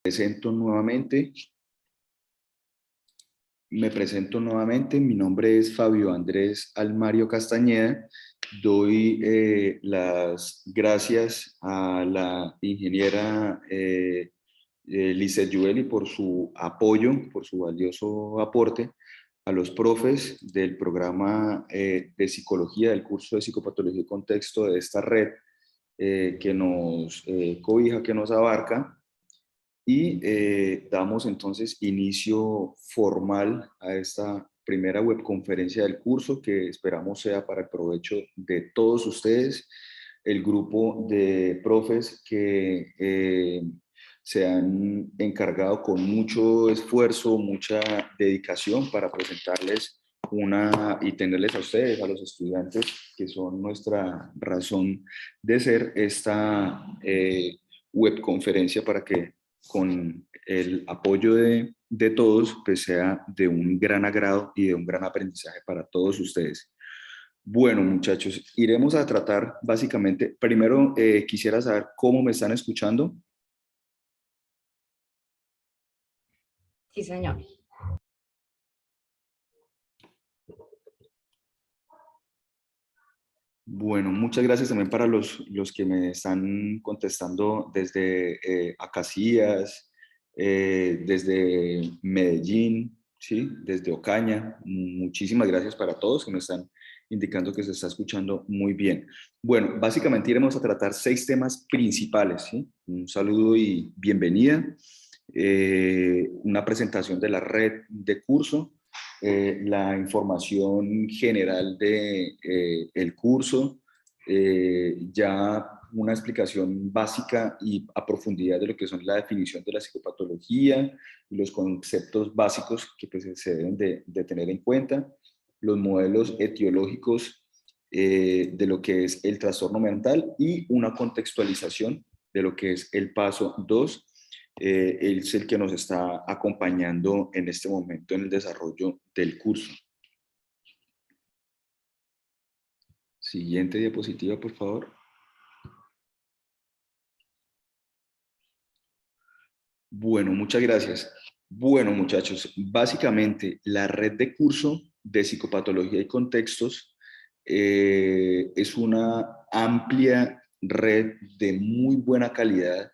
presento nuevamente. Me presento nuevamente. Mi nombre es Fabio Andrés Almario Castañeda. Doy las gracias a la ingeniera Lizeth Yueli por su apoyo, por su valioso aporte a los profes del programa de psicología, del curso de psicopatología y contexto de esta red que nos cobija, que nos abarca. Y damos entonces inicio formal a esta primera webconferencia del curso que esperamos sea para el provecho de todos ustedes, el grupo de profes que se han encargado con mucho esfuerzo, mucha dedicación para presentarles y tenerles a ustedes, a los estudiantes que son nuestra razón de ser, esta webconferencia para que con el apoyo de todos, pues sea de un gran agrado y de un gran aprendizaje para todos ustedes. Bueno, muchachos, iremos a tratar básicamente, primero quisiera saber cómo me están escuchando. Sí, señor. Bueno, muchas gracias también para los que me están contestando desde Acacías, desde Medellín, ¿sí? Desde Ocaña. Muchísimas gracias para todos que me están indicando que se está escuchando muy bien. Bueno, básicamente iremos a tratar 6 temas principales, ¿sí? Un saludo y bienvenida, una presentación de la red de curso, la información general de el curso, ya una explicación básica y a profundidad de lo que son la definición de la psicopatología y los conceptos básicos que pues, se deben de tener en cuenta, los modelos etiológicos de lo que es el trastorno mental y una contextualización de lo que es el paso 2. Él es el que nos está acompañando en este momento en el desarrollo del curso. Siguiente diapositiva, por favor. Bueno, muchas gracias. Bueno, muchachos, básicamente la red de curso de psicopatología y contextos es una amplia red de muy buena calidad.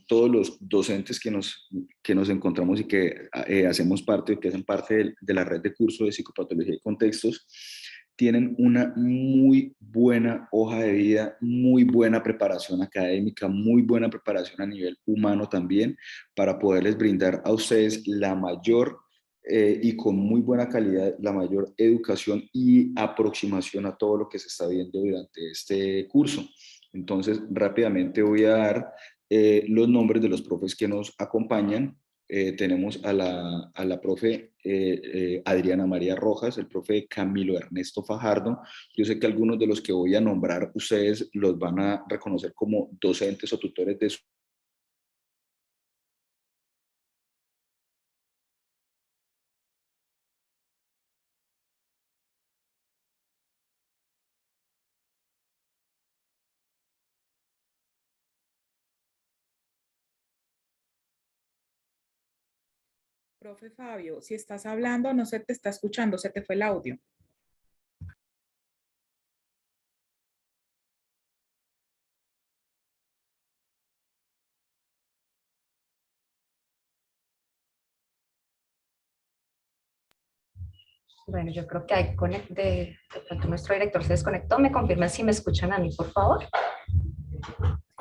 Todos los docentes que nos encontramos y que hacemos parte, que hacen parte de la red de curso de psicopatología y contextos, tienen una muy buena hoja de vida, muy buena preparación académica, muy buena preparación a nivel humano también, para poderles brindar a ustedes la mayor y con muy buena calidad, la mayor educación y aproximación a todo lo que se está viendo durante este curso. Entonces, rápidamente voy a dar los nombres de los profes que nos acompañan. Tenemos a la profe Adriana María Rojas, el profe Camilo Ernesto Fajardo. Yo sé que algunos de los que voy a nombrar, ustedes los van a reconocer como docentes o tutores de su Profe Fabio, si estás hablando, no se te está escuchando, se te fue el audio. Bueno, yo creo que hay de pronto nuestro director se desconectó. ¿Me confirman si me escuchan a mí, por favor?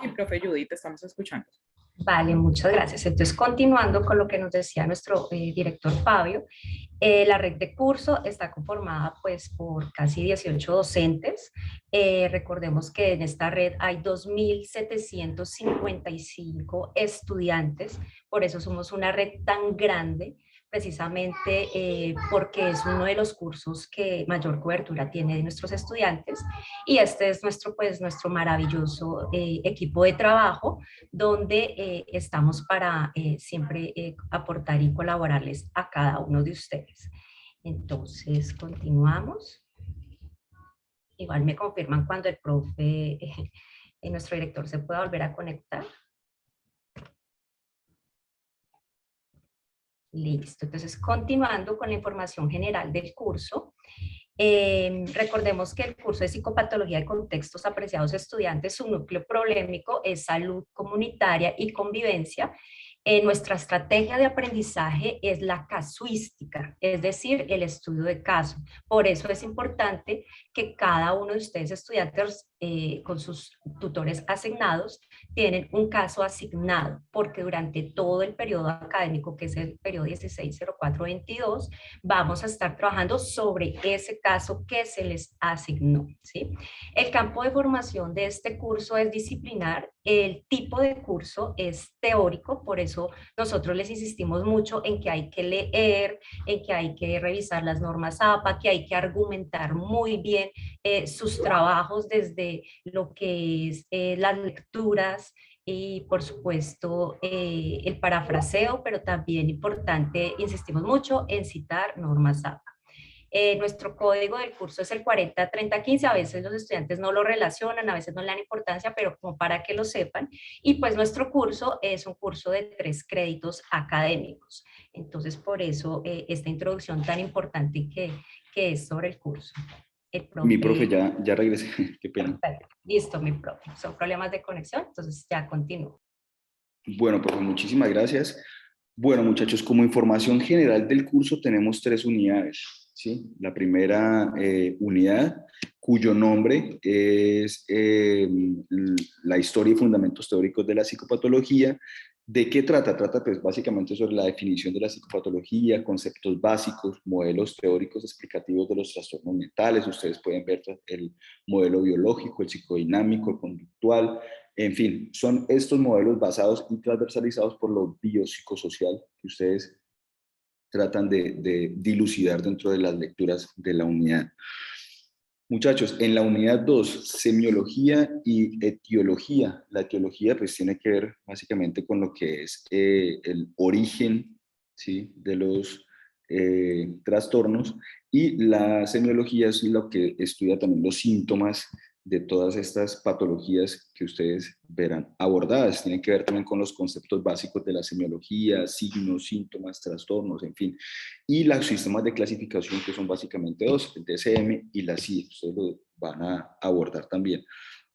Sí, profe Judy, te estamos escuchando. Vale, muchas gracias. Entonces, continuando con lo que nos decía nuestro director Fabio, la red de curso está conformada pues por casi 18 docentes. Recordemos que en esta red hay 2.755 estudiantes, por eso somos una red tan grande, precisamente porque es uno de los cursos que mayor cobertura tiene de nuestros estudiantes, y este es nuestro maravilloso equipo de trabajo, donde estamos para siempre aportar y colaborarles a cada uno de ustedes. Entonces, continuamos. Igual me confirman cuando el profe, nuestro director, se pueda volver a conectar. Listo, entonces continuando con la información general del curso, recordemos que el curso de psicopatología de contextos apreciados estudiantes, su núcleo problemático es salud comunitaria y convivencia. Nuestra estrategia de aprendizaje es la casuística, es decir, el estudio de caso. Por eso es importante que cada uno de ustedes estudiantes con sus tutores asignados tienen un caso asignado, porque durante todo el periodo académico, que es el periodo 1604-22, vamos a estar trabajando sobre ese caso que se les asignó, ¿sí? El campo de formación de este curso es disciplinar, el tipo de curso es teórico, por eso nosotros les insistimos mucho en que hay que leer, en que hay que revisar las normas APA, que hay que argumentar muy bien sus trabajos desde lo que es las lecturas, y por supuesto el parafraseo, pero también importante, insistimos mucho en citar normas APA. Nuestro código del curso es el 40-30-15, a veces los estudiantes no lo relacionan, a veces no le dan importancia, pero como para que lo sepan. Y pues nuestro curso es un curso de 3 créditos académicos. Entonces por eso esta introducción tan importante que es sobre el curso. El Mi profe, profe, ya regresé, qué pena. listo, mi profe, son problemas de conexión, entonces ya continúo. Bueno, profe, muchísimas gracias. Bueno, muchachos, como información general del curso tenemos 3 unidades, ¿sí? La primera unidad, cuyo nombre es la historia y fundamentos teóricos de la psicopatología. ¿De qué trata? Trata pues básicamente sobre la definición de la psicopatología, conceptos básicos, modelos teóricos explicativos de los trastornos mentales. Ustedes pueden ver el modelo biológico, el psicodinámico, el conductual. En fin, son estos modelos basados y transversalizados por lo biopsicosocial que ustedes tratan de dilucidar dentro de las lecturas de la unidad. Muchachos, en la unidad 2, semiología y etiología. La etiología pues tiene que ver básicamente con lo que es el origen, ¿sí?, de los trastornos, y la semiología es lo que estudia también los síntomas de todas estas patologías que ustedes verán abordadas. Tienen que ver también con los conceptos básicos de la semiología, signos, síntomas, trastornos, en fin. Y los sistemas de clasificación, que son básicamente 2, el DSM y la CIE, ustedes lo van a abordar también.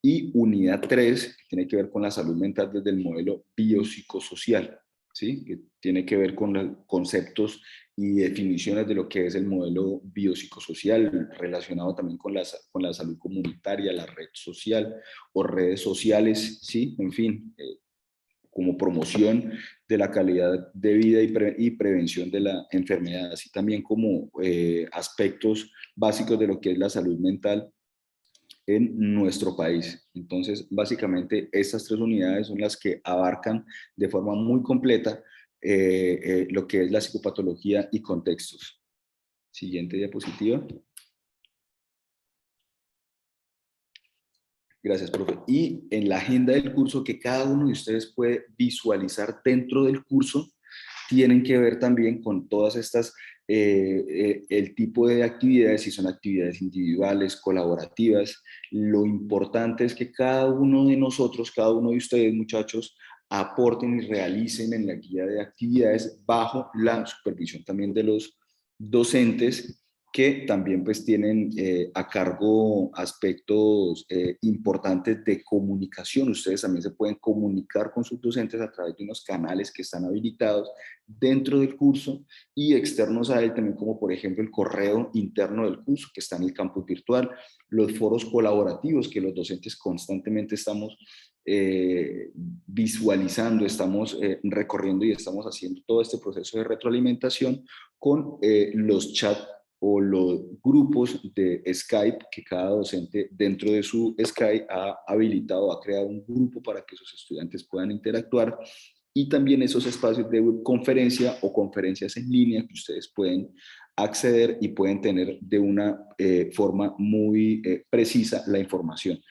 Y unidad 3, que tiene que ver con la salud mental desde el modelo biopsicosocial, ¿sí?, que tiene que ver con los conceptos y definiciones de lo que es el modelo biopsicosocial, relacionado también con la salud comunitaria, la red social o redes sociales, ¿sí? En fin, como promoción de la calidad de vida y prevención de la enfermedad, así también como aspectos básicos de lo que es la salud mental en nuestro país. Entonces, básicamente, estas 3 unidades son las que abarcan de forma muy completa lo que es la psicopatología y contextos. Siguiente diapositiva. Gracias, profe. Y en la agenda del curso, que cada uno de ustedes puede visualizar dentro del curso, tienen que ver también con todas estas, el tipo de actividades, si son actividades individuales, colaborativas. Lo importante es que cada uno de nosotros, cada uno de ustedes, muchachos, aporten y realicen en la guía de actividades bajo la supervisión también de los docentes, que también pues tienen a cargo aspectos importantes de comunicación. Ustedes también se pueden comunicar con sus docentes a través de unos canales que están habilitados dentro del curso y externos a él también, como por ejemplo el correo interno del curso que está en el campus virtual, los foros colaborativos que los docentes constantemente estamos visualizando, estamos recorriendo y estamos haciendo todo este proceso de retroalimentación con los chats o los grupos de Skype que cada docente dentro de su Skype ha habilitado, ha creado un grupo para que sus estudiantes puedan interactuar, y también esos espacios de conferencia o conferencias en línea que ustedes pueden acceder y pueden tener de una forma muy precisa la información.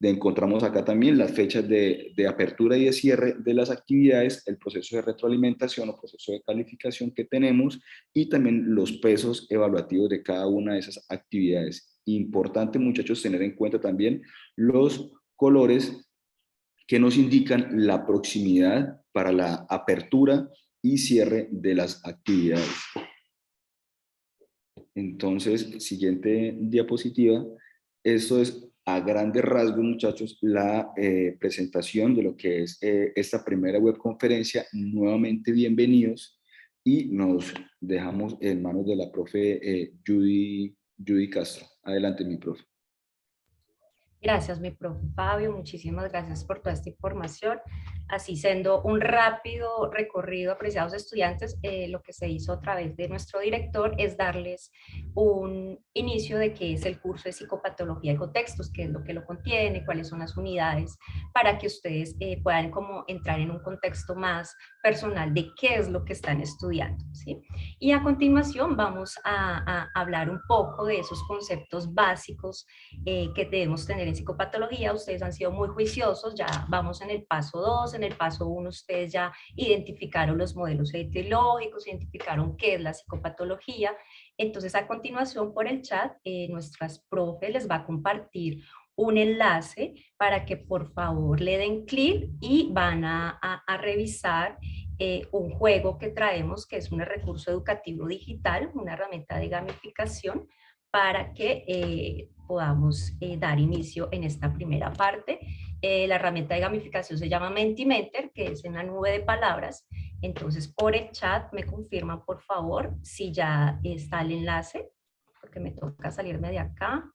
Encontramos acá también las fechas de apertura y de cierre de las actividades, el proceso de retroalimentación o proceso de calificación que tenemos, y también los pesos evaluativos de cada una de esas actividades. Importante, muchachos, tener en cuenta también los colores que nos indican la proximidad para la apertura y cierre de las actividades. Entonces, siguiente diapositiva. Esto es a grandes rasgos, muchachos, la presentación de lo que es esta primera webconferencia. Nuevamente, bienvenidos, y nos dejamos en manos de la profe Judy Castro. Adelante, mi profe. Gracias, mi profe Fabio, muchísimas gracias por toda esta información. Así, siendo un rápido recorrido, apreciados estudiantes, lo que se hizo a través de nuestro director es darles un inicio de qué es el curso de psicopatología y contextos, qué es lo que lo contiene, cuáles son las unidades, para que ustedes puedan como entrar en un contexto más personal de qué es lo que están estudiando, ¿sí? Y a continuación vamos a hablar un poco de esos conceptos básicos que debemos tener en psicopatología. Ustedes han sido muy juiciosos, ya vamos en el paso 2, en el paso 1 ustedes ya identificaron los modelos etiológicos, identificaron qué es la psicopatología. Entonces, a continuación por el chat, nuestras profes les va a compartir un enlace para que por favor le den clic y van a revisar un juego que traemos, que es un recurso educativo digital, una herramienta de gamificación, para que podamos dar inicio en esta primera parte. La herramienta de gamificación se llama Mentimeter, que es una nube de palabras. Entonces, por el chat me confirman, por favor, si ya está el enlace, porque me toca salirme de acá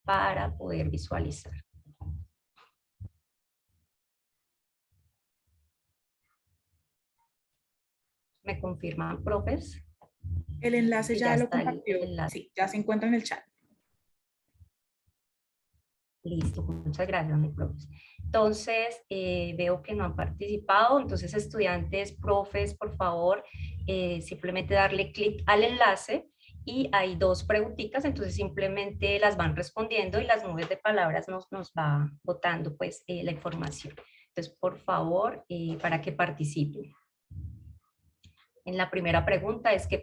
para poder visualizar. ¿Me confirman, profes? El enlace ya lo está compartió. el enlace. Sí, ya se encuentra en el chat. Listo, muchas gracias, mi profes. Entonces, veo que no han participado. Entonces, estudiantes, profes, por favor, simplemente darle clic al enlace y hay dos preguntitas, entonces simplemente las van respondiendo y las nubes de palabras nos va botando pues la información. Entonces, por favor, para que participen. En la primera pregunta es, ¿qué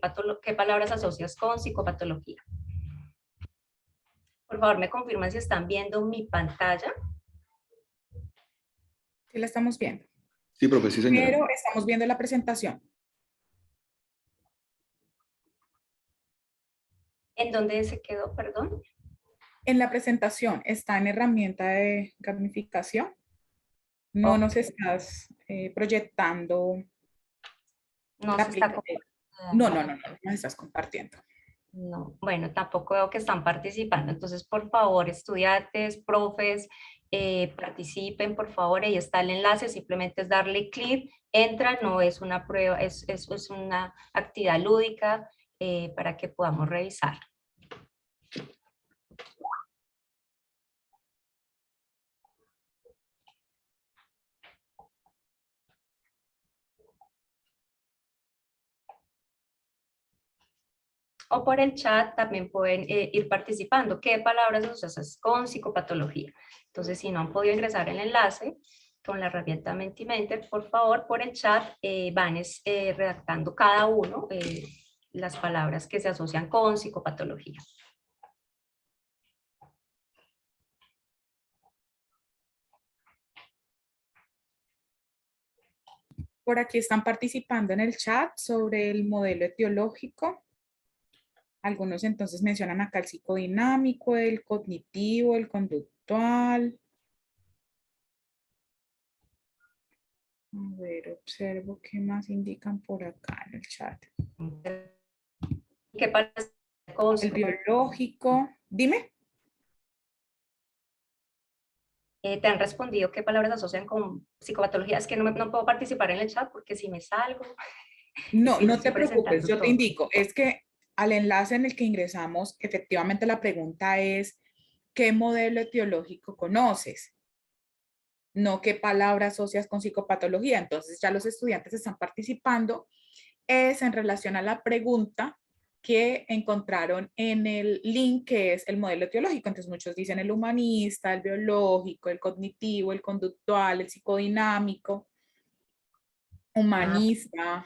palabras asocias con psicopatología? Por favor, me confirman si están viendo mi pantalla. Sí, la estamos viendo. Sí, profe, sí, señora. Pero estamos viendo la presentación. ¿En dónde se quedó, perdón? En la presentación está en herramienta de gamificación. No nos estás proyectando No la se está aplicación. compartiendo. No nos estás compartiendo. No, bueno, tampoco veo que están participando. Entonces, por favor, estudiantes, profes, participen, por favor. Ahí está el enlace, simplemente es darle clic, entra, no es una prueba, es una actividad lúdica para que podamos revisar. O por el chat también pueden ir participando. ¿Qué palabras asocias con psicopatología? Entonces, si no han podido ingresar el enlace con la herramienta Mentimeter, por favor, por el chat van redactando cada uno las palabras que se asocian con psicopatología. Por aquí están participando en el chat sobre el modelo etiológico. Algunos entonces mencionan acá el psicodinámico, el cognitivo, el conductual. A ver, observo qué más indican por acá en el chat. ¿Qué palabras con El biológico. Dime. te han respondido qué palabras asocian con psicopatología? Es que no puedo participar en el chat porque si me salgo. No, no Estoy te preocupes, presentando yo te todo. indico. Es que al enlace en el que ingresamos, efectivamente la pregunta es, ¿qué modelo etiológico conoces? No qué palabra asocias con psicopatología. Entonces ya los estudiantes están participando. Es en relación a la pregunta que encontraron en el link, que es el modelo etiológico. Entonces muchos dicen el humanista, el biológico, el cognitivo, el conductual, el psicodinámico, humanista.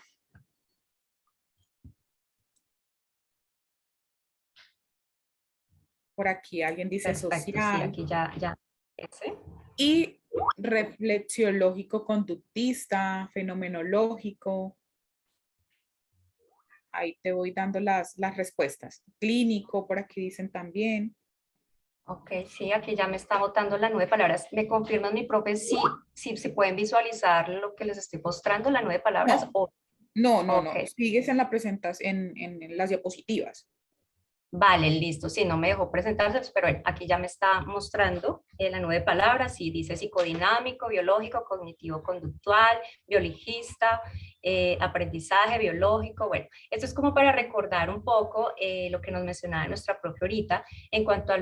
Por aquí alguien dice Perfecto, sí, social. aquí ya. Ese. Y reflexiológico conductista, fenomenológico. ahí te voy dando las respuestas. Clínico, por aquí dicen también. Ok, sí, aquí ya me está botando la nube de palabras. ¿Me confirman, mi profe, si se pueden visualizar lo que les estoy mostrando, la nube de palabras? No. Ok, Sigues en la presentación, en las diapositivas. vale, listo. Sí, no me dejó presentarse, pero bueno, aquí ya me está mostrando la nube de palabras y dice psicodinámico, biológico, cognitivo conductual, biologista, aprendizaje biológico. Bueno, esto es como para recordar un poco lo que nos mencionaba nuestra profe ahorita en cuanto a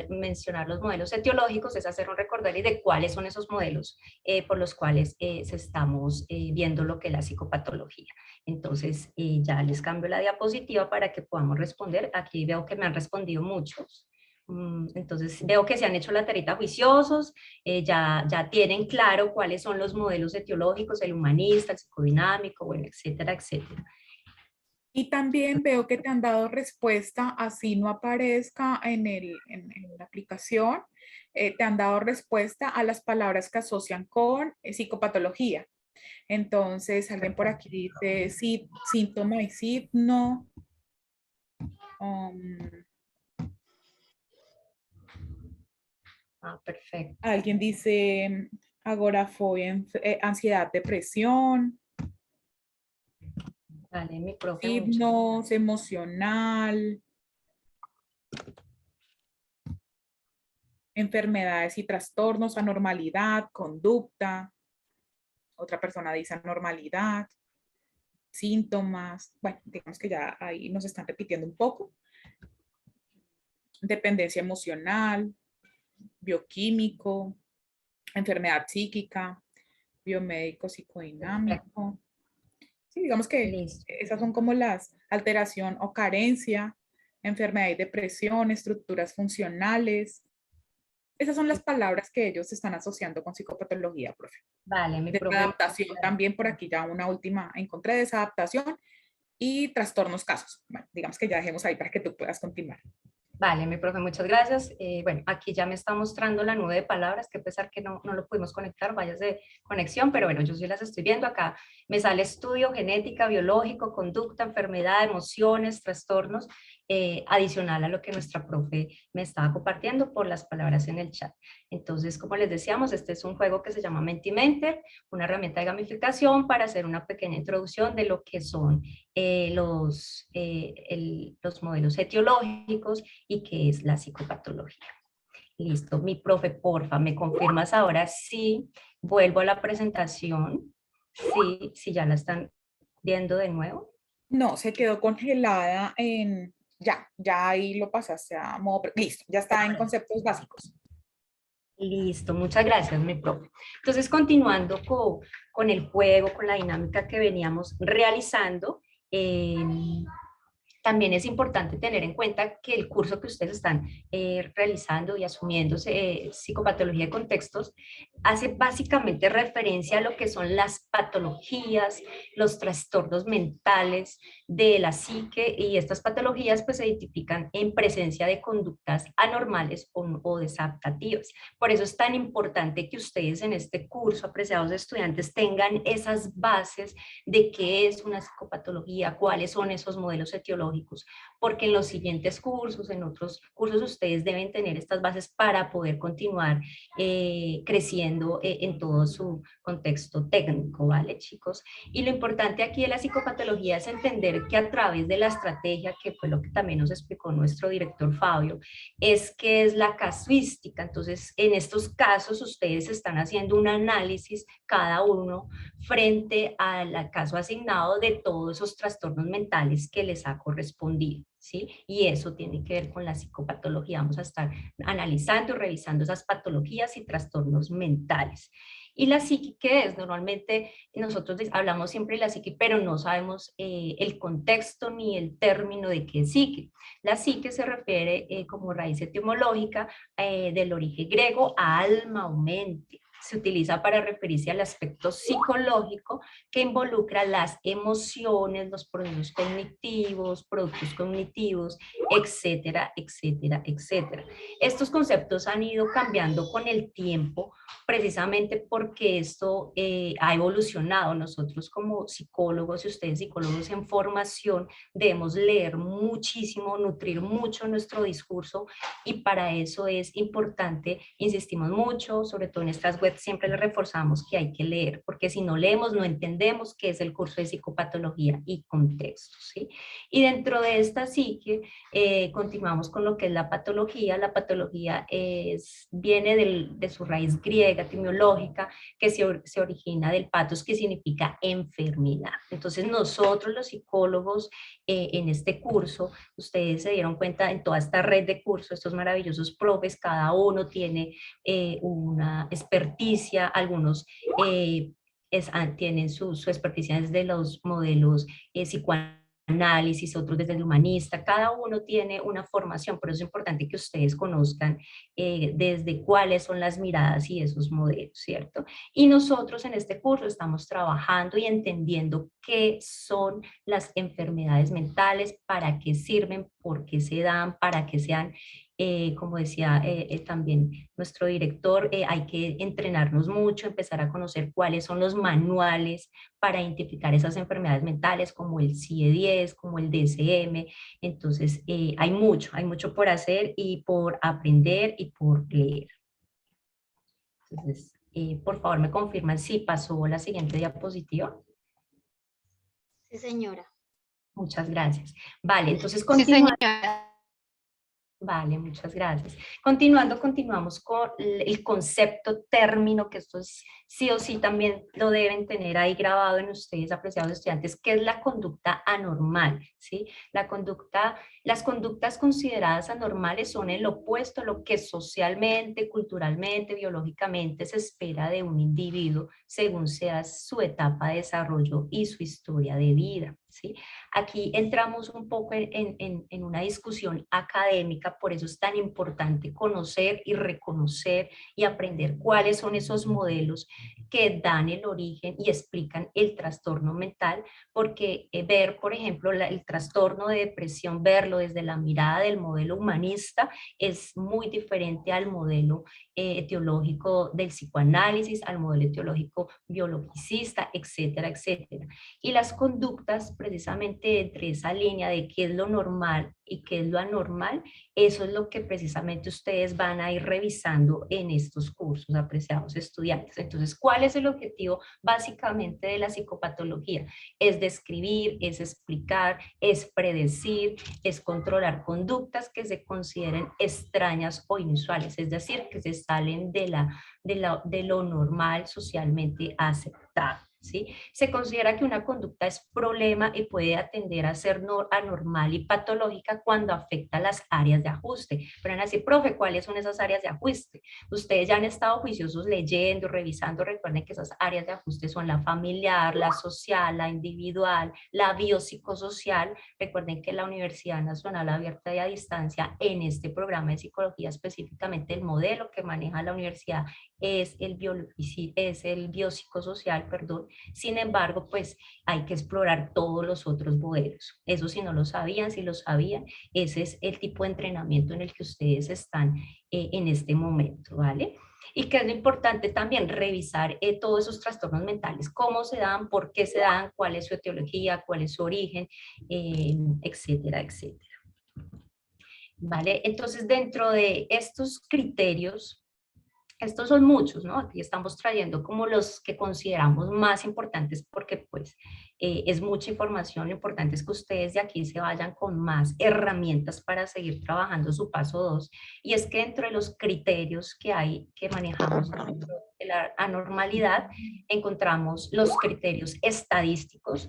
mencionar los modelos etiológicos, es hacer un recordario de cuáles son esos modelos por los cuales se estamos viendo lo que es la psicopatología. Entonces, ya les cambio la diapositiva para que podamos responder. Aquí veo que me han respondido muchos. Entonces, veo que se han hecho la tarita juiciosos, ya tienen claro cuáles son los modelos etiológicos, el humanista, el psicodinámico, bueno, etcétera, etcétera. Y también veo que te han dado respuesta, así no aparezca en la aplicación, te han dado respuesta a las palabras que asocian con psicopatología. Entonces, alguien por aquí dice sí, síntoma y signo. Um, Perfecto. Alguien dice agorafobia, ansiedad, depresión, Vale, mi profe, muchas signos, emocional, enfermedades y trastornos, anormalidad, conducta. Otra persona dice anormalidad, síntomas. Bueno, digamos que ya ahí nos están repitiendo un poco. Dependencia emocional, bioquímico, enfermedad psíquica, biomédico psicodinámico. Sí, digamos que Listo. esas son como las alteración o carencia, enfermedad y depresión, estructuras funcionales. Esas son las palabras que ellos están asociando con psicopatología, profe. Vale, mi profe. Desadaptación también por aquí ya una última encontré, desadaptación y trastornos casos. Bueno, digamos que ya dejemos ahí para que tú puedas continuar. Vale, mi profe, muchas gracias. Bueno, aquí ya me está mostrando la nube de palabras, que a pesar que no lo pudimos conectar, fallas de conexión, pero bueno, yo sí las estoy viendo acá. Me sale estudio, genética, biológico, conducta, enfermedad, emociones, trastornos, adicional a lo que nuestra profe me estaba compartiendo por las palabras en el chat. Entonces, como les decíamos, este es un juego que se llama Mentimeter, una herramienta de gamificación para hacer una pequeña introducción de lo que son los modelos etiológicos y qué es la psicopatología. Listo, mi profe, porfa, ¿me confirmas ahora si vuelvo a la presentación? Sí, ya la están viendo de nuevo. No, se quedó congelada en, ya ahí lo pasaste a modo, listo, ya está en conceptos básicos. Listo, muchas gracias, mi profe. Entonces, continuando con el juego, con la dinámica que veníamos realizando, también es importante tener en cuenta que el curso que ustedes están realizando y asumiéndose psicopatología de contextos hace básicamente referencia a lo que son las patologías, los trastornos mentales de la psique, y estas patologías pues se identifican en presencia de conductas anormales o desadaptativas. Por eso es tan importante que ustedes en este curso, apreciados estudiantes, tengan esas bases de qué es una psicopatología, cuáles son esos modelos etiológicos, porque en los siguientes cursos, en otros cursos, ustedes deben tener estas bases para poder continuar creciendo en todo su contexto técnico, ¿vale, chicos? Y lo importante aquí de la psicopatología es entender que a través de la estrategia, que fue lo que también nos explicó nuestro director Fabio, es que es la casuística. Entonces, en estos casos, ustedes están haciendo un análisis cada uno frente al caso asignado de todos esos trastornos mentales que les ha correspondido, ¿sí? Y eso tiene que ver con la psicopatología. Vamos a estar analizando y revisando esas patologías y trastornos mentales. Y la psique, ¿qué es? Normalmente nosotros hablamos siempre de la psique, pero no sabemos el contexto ni el término de qué es psique. La psique se refiere como raíz etimológica del origen griego a alma o mente. se utiliza para referirse al aspecto psicológico que involucra las emociones, los procesos cognitivos, productos cognitivos, etcétera, etcétera, etcétera. Estos conceptos han ido cambiando con el tiempo precisamente porque esto ha evolucionado. Nosotros como psicólogos y ustedes psicólogos en formación debemos leer muchísimo, nutrir mucho nuestro discurso y para eso es importante, insistimos mucho, sobre todo en estas webs siempre les reforzamos que hay que leer, porque si no leemos no entendemos qué es el curso de psicopatología y contextos, ¿sí? Y dentro de esta psique continuamos con lo que es la patología. La patología viene de su raíz griega, etimológica, que se origina del patos, que significa enfermedad. Entonces nosotros los psicólogos en este curso, ustedes se dieron cuenta en toda esta red de cursos, estos maravillosos profes, cada uno tiene una experticia, algunos tienen su experticia desde los modelos psicoanálisis, otros desde el humanista, cada uno tiene una formación, por eso es importante que ustedes conozcan desde cuáles son las miradas y esos modelos, ¿cierto? Y nosotros en este curso estamos trabajando y entendiendo qué son las enfermedades mentales, para qué sirven, por qué se dan, para qué sean como decía también nuestro director, hay que entrenarnos mucho, empezar a conocer cuáles son los manuales para identificar esas enfermedades mentales, como el CIE-10, como el DSM. Entonces, hay mucho por hacer y por aprender y por leer. Entonces, por favor, me confirman si pasó la siguiente diapositiva. Sí, señora. Muchas gracias. Vale, entonces Sí, continuamos. señora. Vale, muchas gracias. Continuamos con el concepto término, que esto es sí o sí también lo deben tener ahí grabado en ustedes, apreciados estudiantes, que es la conducta anormal, ¿sí? Las conductas consideradas anormales son el opuesto a lo que socialmente, culturalmente, biológicamente se espera de un individuo según sea su etapa de desarrollo y su historia de vida, ¿sí? Aquí entramos un poco en una discusión académica, por eso es tan importante conocer y reconocer y aprender cuáles son esos modelos que dan el origen y explican el trastorno mental, porque ver, por ejemplo, el trastorno de depresión, verlo desde la mirada del modelo humanista es muy diferente al modelo etiológico del psicoanálisis, al modelo etiológico biologicista, etcétera, etcétera. Y las conductas, precisamente entre esa línea de qué es lo normal y qué es lo anormal, eso es lo que precisamente ustedes van a ir revisando en estos cursos, apreciados estudiantes. Entonces, ¿cuál es el objetivo básicamente de la psicopatología? Es describir, es explicar, es predecir, es controlar conductas que se consideren extrañas o inusuales, es decir, que se salen de lo normal socialmente aceptado, ¿sí? Se considera que una conducta es problema y puede atender a ser anormal y patológica cuando afecta las áreas de ajuste. Pero van a decir, profe, ¿cuáles son esas áreas de ajuste? Ustedes ya han estado juiciosos leyendo, revisando, recuerden que esas áreas de ajuste son la familiar, la social, la individual, la biopsicosocial. Recuerden que la Universidad Nacional Abierta y a Distancia, en este programa de psicología específicamente, el modelo que maneja la universidad es el biopsicosocial, perdón. Sin embargo, pues hay que explorar todos los otros modelos. Eso si no lo sabían, si lo sabían, ese es el tipo de entrenamiento en el que ustedes están en este momento, ¿vale? Y que es lo importante también revisar todos esos trastornos mentales, cómo se dan, por qué se dan, cuál es su etiología, cuál es su origen, etcétera, etcétera. ¿Vale? Entonces, dentro de estos criterios, estos son muchos, ¿no? Aquí estamos trayendo como los que consideramos más importantes porque pues es mucha información. Lo importante es que ustedes de aquí se vayan con más herramientas para seguir trabajando su paso 2. Y es que dentro de los criterios que hay, que manejamos dentro de la anormalidad, encontramos los criterios estadísticos.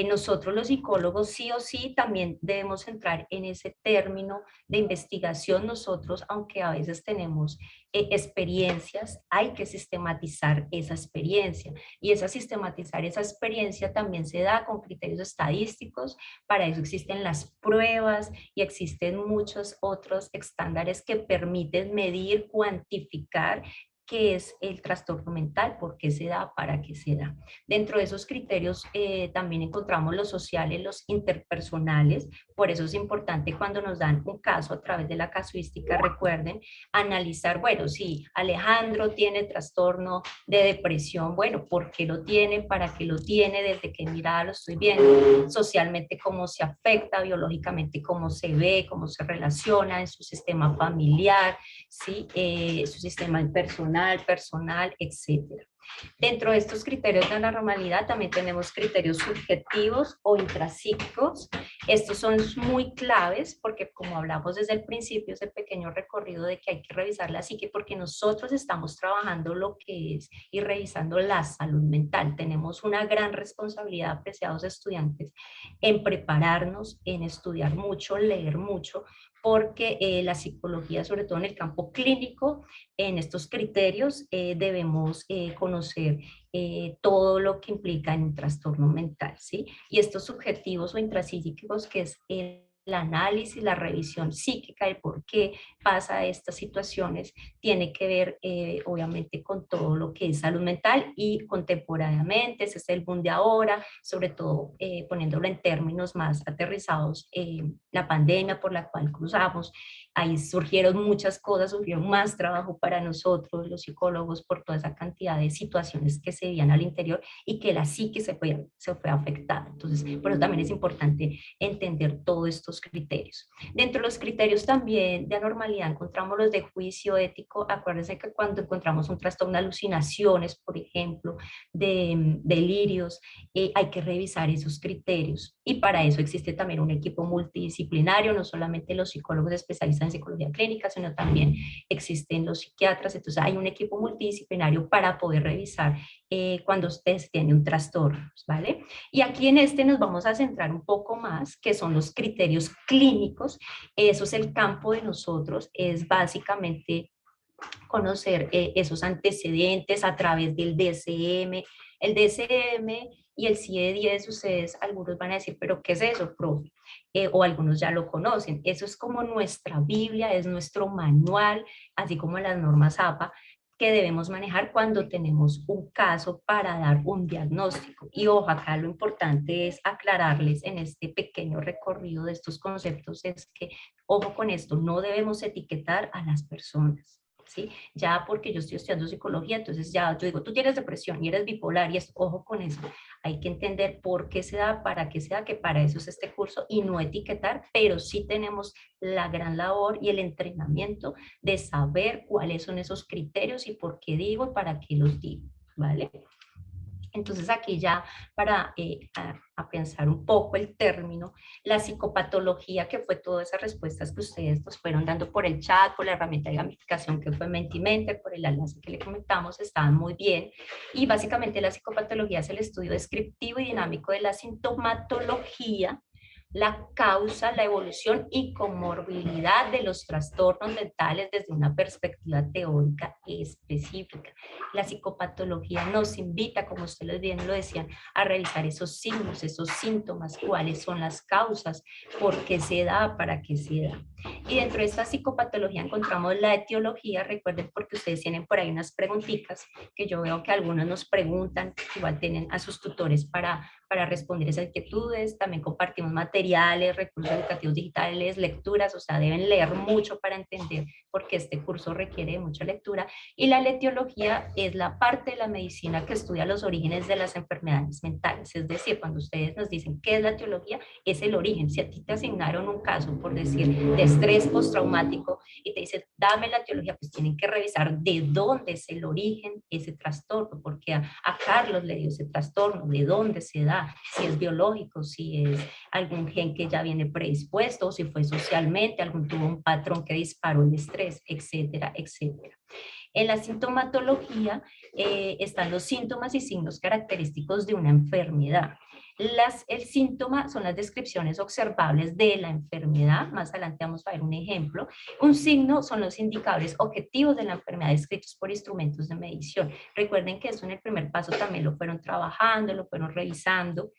Nosotros los psicólogos sí o sí también debemos entrar en ese término de investigación. Nosotros, aunque a veces tenemos experiencias, hay que sistematizar esa experiencia y sistematizar esa experiencia también se da con criterios estadísticos. Para eso existen las pruebas y existen muchos otros estándares que permiten medir, cuantificar qué es el trastorno mental, por qué se da, para qué se da. Dentro de esos criterios también encontramos los sociales, los interpersonales. Por eso es importante cuando nos dan un caso a través de la casuística, recuerden, analizar, bueno, si Alejandro tiene trastorno de depresión, bueno, ¿por qué lo tiene? ¿Para qué lo tiene? ¿Desde qué mirada lo estoy viendo? Socialmente, ¿cómo se afecta? Biológicamente, ¿cómo se ve? ¿Cómo se relaciona en su sistema familiar? ¿Sí? Su sistema personal, etcétera. Dentro de estos criterios de la normalidad también tenemos criterios subjetivos o intrapsíquicos. Estos son muy claves porque, como hablamos desde el principio, ese pequeño recorrido de que hay que revisar la psique porque nosotros estamos trabajando lo que es y revisando la salud mental. Tenemos una gran responsabilidad, apreciados estudiantes, en prepararnos, en estudiar mucho, leer mucho, porque la psicología, sobre todo en el campo clínico, en estos criterios debemos conocer todo lo que implica en un trastorno mental, ¿sí? Y estos subjetivos o intrapsíquicos, que es el análisis, la revisión psíquica, el por qué pasa estas situaciones, tiene que ver obviamente con todo lo que es salud mental y contemporáneamente, ese es el boom de ahora, sobre todo poniéndolo en términos más aterrizados, la pandemia por la cual cruzamos, ahí surgieron muchas cosas, surgieron más trabajo para nosotros, los psicólogos, por toda esa cantidad de situaciones que se veían al interior y que la psique se fue afectada. Entonces, por eso también es importante entender todos estos criterios. Dentro de los criterios también de anormalidad encontramos los de juicio ético. Acuérdense que cuando encontramos un trastorno de alucinaciones, por ejemplo, de delirios, hay que revisar esos criterios. Y para eso existe también un equipo multidisciplinario, no solamente los psicólogos especialistas en psicología clínica, sino también existen los psiquiatras. Entonces hay un equipo multidisciplinario para poder revisar cuando ustedes tienen un trastorno, ¿vale? Y aquí en este nos vamos a centrar un poco más, que son los criterios clínicos. Eso es el campo de nosotros, es básicamente conocer esos antecedentes a través del DSM. El DSM y el CIE-10, ustedes, algunos van a decir, pero ¿qué es eso, profe? O algunos ya lo conocen. Eso es como nuestra Biblia, es nuestro manual, así como las normas APA, que debemos manejar cuando tenemos un caso para dar un diagnóstico. Y ojo, acá lo importante es aclararles en este pequeño recorrido de estos conceptos, es que, ojo con esto, no debemos etiquetar a las personas. ¿Sí? Ya porque yo estoy estudiando psicología, entonces ya yo digo, tú tienes depresión y eres bipolar y es, ojo con eso, hay que entender por qué se da, para qué se da, que para eso es este curso y no etiquetar, pero sí tenemos la gran labor y el entrenamiento de saber cuáles son esos criterios y por qué digo y para qué los digo, ¿vale? Entonces aquí ya para a pensar un poco el término, la psicopatología, que fue todas esas respuestas que ustedes nos fueron dando por el chat, por la herramienta de gamificación que fue Mentimente, por el enlace que le comentamos, estaban muy bien. Y básicamente la psicopatología es el estudio descriptivo y dinámico de la sintomatología, la causa, la evolución y comorbilidad de los trastornos mentales desde una perspectiva teórica específica. La psicopatología nos invita, como ustedes bien lo decían, a revisar esos signos, esos síntomas, cuáles son las causas, por qué se da, para qué se da. Y dentro de esta psicopatología encontramos la etiología. Recuerden, porque ustedes tienen por ahí unas preguntitas que yo veo que algunos nos preguntan, igual tienen a sus tutores para responder esas inquietudes. También compartimos materiales, recursos educativos digitales, lecturas, o sea, deben leer mucho para entender porque este curso requiere de mucha lectura. Y la etiología es la parte de la medicina que estudia los orígenes de las enfermedades mentales. Es decir, cuando ustedes nos dicen qué es la etiología, es el origen. Si a ti te asignaron un caso, por decir, de estrés postraumático y te dicen, dame la etiología, pues tienen que revisar de dónde es el origen ese trastorno, porque a Carlos le dio ese trastorno, de dónde se da, si es biológico, si es algún gen que ya viene predispuesto, si fue socialmente, algún tuvo un patrón que disparó el estrés, etcétera, etcétera. En la sintomatología están los síntomas y signos característicos de una enfermedad. El síntoma son las descripciones observables de la enfermedad. Más adelante vamos a ver un ejemplo. Un signo son los indicadores objetivos de la enfermedad descritos por instrumentos de medición. Recuerden que eso en el primer paso también lo fueron trabajando, lo fueron revisando.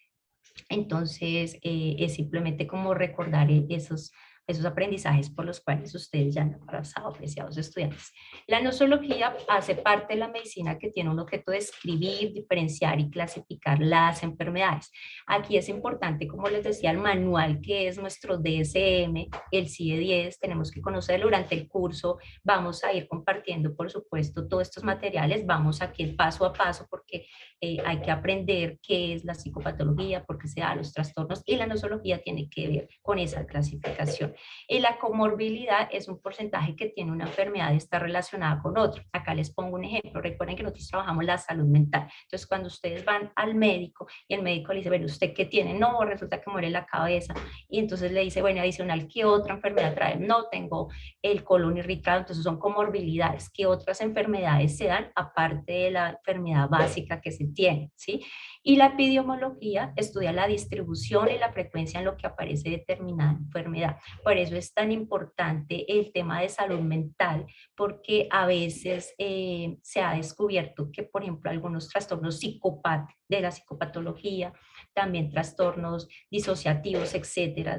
Entonces, es simplemente como recordar esos esos aprendizajes por los cuales ustedes ya han pasado, apreciados estudiantes. La nosología hace parte de la medicina que tiene un objeto de describir, diferenciar y clasificar las enfermedades. Aquí es importante, como les decía, el manual que es nuestro DSM, el CIE-10, tenemos que conocerlo durante el curso. Vamos a ir compartiendo, por supuesto, todos estos materiales. Vamos aquí paso a paso porque hay que aprender qué es la psicopatología, por qué se dan los trastornos, y la nosología tiene que ver con esa clasificación. Y la comorbilidad es un porcentaje que tiene una enfermedad y está relacionada con otra. Acá les pongo un ejemplo. Recuerden que nosotros trabajamos la salud mental. Entonces, cuando ustedes van al médico y el médico le dice, bueno, ¿usted qué tiene? No, resulta que muere la cabeza. Y entonces le dice, bueno, adicional, ¿qué otra enfermedad trae? No, tengo el colon irritado. Entonces son comorbilidades. ¿Qué otras enfermedades se dan aparte de la enfermedad básica que se tiene? ¿Sí? Y la epidemiología estudia la distribución y la frecuencia en lo que aparece determinada enfermedad. Por eso es tan importante el tema de salud mental, porque a veces se ha descubierto que, por ejemplo, algunos trastornos de la psicopatología, también trastornos disociativos, etcétera.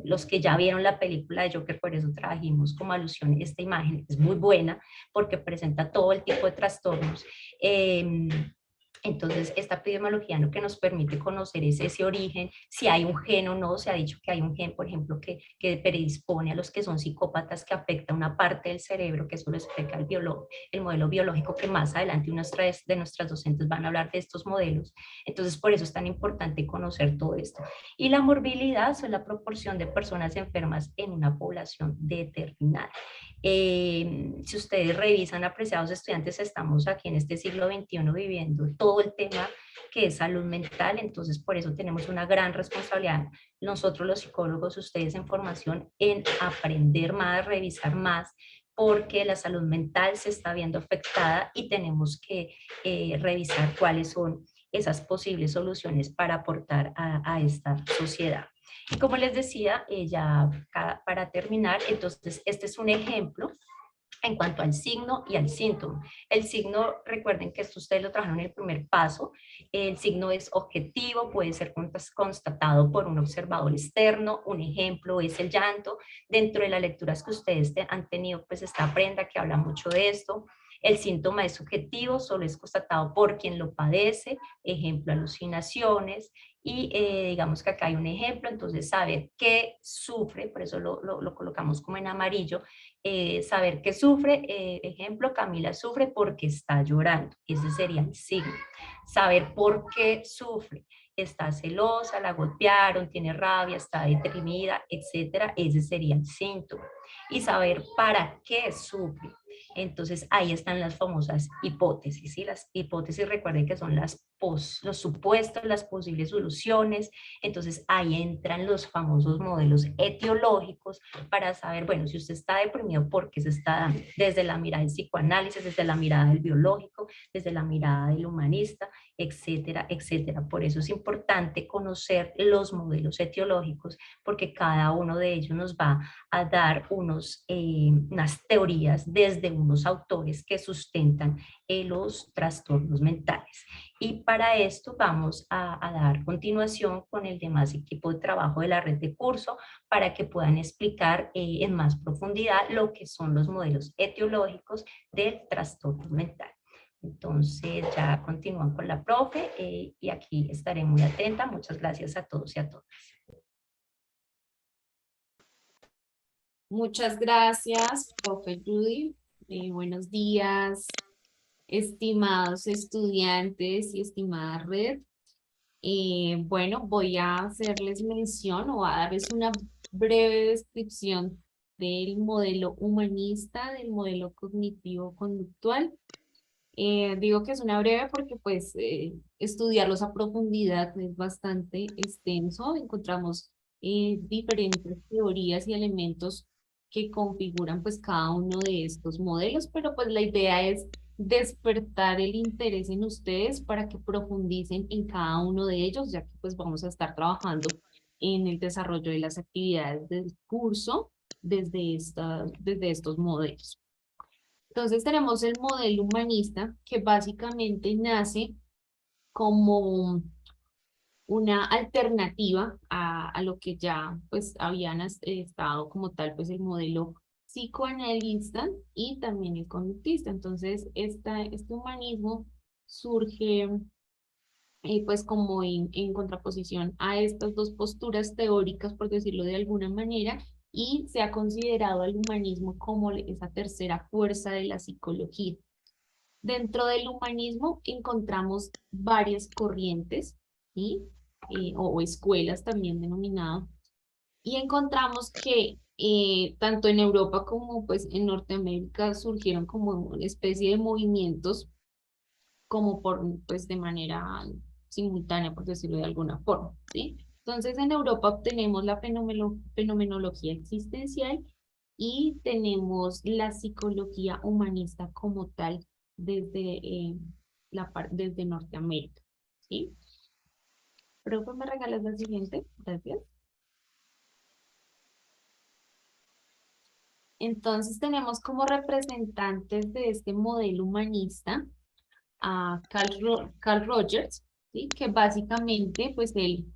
Los que ya vieron la película de Joker, por eso trajimos como alusión esta imagen, es muy buena porque presenta todo el tipo de trastornos. Entonces, esta epidemiología lo que nos permite conocer es ese origen, si hay un gen o no. Se ha dicho que hay un gen, por ejemplo, que predispone a los que son psicópatas, que afecta una parte del cerebro, que eso lo explica el modelo biológico, que más adelante unas de nuestras docentes van a hablar de estos modelos. Entonces, por eso es tan importante conocer todo esto. Y la morbilidad es la proporción de personas enfermas en una población determinada. Si ustedes revisan, apreciados estudiantes, estamos aquí en este siglo XXI viviendo todo el tema que es salud mental. Entonces por eso tenemos una gran responsabilidad nosotros los psicólogos, ustedes en formación, en aprender más, revisar más, porque la salud mental se está viendo afectada y tenemos que revisar cuáles son esas posibles soluciones para aportar a esta sociedad. Y como les decía, ya para terminar, entonces este es un ejemplo en cuanto al signo y al síntoma. El signo, recuerden que esto ustedes lo trabajaron en el primer paso. El signo es objetivo, puede ser constatado por un observador externo. Un ejemplo es el llanto. Dentro de las lecturas que ustedes han tenido, pues está Brenda, que habla mucho de esto. El síntoma es subjetivo, solo es constatado por quien lo padece. Ejemplo, alucinaciones. Y digamos que acá hay un ejemplo, entonces saber qué sufre, por eso lo colocamos como en amarillo. Saber qué sufre, ejemplo, Camila sufre porque está llorando, ese sería el signo. Saber por qué sufre, está celosa, la golpearon, tiene rabia, está deprimida, etcétera, ese sería el síntoma. Y saber para qué sufre. Entonces ahí están las famosas hipótesis, ¿sí? Las hipótesis, recuerden que son los supuestos, las posibles soluciones. Entonces ahí entran los famosos modelos etiológicos para saber, bueno, si usted está deprimido, ¿por qué se está dando? Desde la mirada del psicoanálisis, desde la mirada del biológico, desde la mirada del humanista, etcétera, etcétera. Por eso es importante conocer los modelos etiológicos, porque cada uno de ellos nos va a dar unas teorías desde unos autores que sustentan los trastornos mentales. Y para esto vamos a dar continuación con el demás equipo de trabajo de la red de curso para que puedan explicar en más profundidad lo que son los modelos etiológicos del trastorno mental. Entonces ya continúan con la profe y aquí estaré muy atenta. Muchas gracias a todos y a todas. Muchas gracias, profe Judy. Buenos días, estimados estudiantes y estimada red. Bueno, voy a hacerles mención o a darles una breve descripción del modelo humanista, del modelo cognitivo-conductual. Digo que es una breve porque pues estudiarlos a profundidad es bastante extenso. Encontramos diferentes teorías y elementos que configuran pues cada uno de estos modelos, pero pues la idea es despertar el interés en ustedes para que profundicen en cada uno de ellos, ya que pues vamos a estar trabajando en el desarrollo de las actividades del curso desde estos modelos. Entonces tenemos el modelo humanista que básicamente nace como una alternativa a lo que ya pues habían estado como tal pues el modelo psicoanalista y también el conductista. Entonces, este humanismo surge pues como en contraposición a estas dos posturas teóricas, por decirlo de alguna manera, y se ha considerado al humanismo como esa tercera fuerza de la psicología. Dentro del humanismo encontramos varias corrientes, ¿sí? O escuelas también denominadas, y encontramos que tanto en Europa como pues en Norteamérica surgieron como una especie de movimientos como pues de manera simultánea, por decirlo de alguna forma, ¿sí? Entonces en Europa obtenemos la fenomenología existencial y tenemos la psicología humanista como tal desde, desde Norteamérica, ¿sí? Profe, ¿me regalas la siguiente? Gracias. Entonces tenemos como representantes de este modelo humanista a Carl Rogers, ¿sí? Que básicamente pues él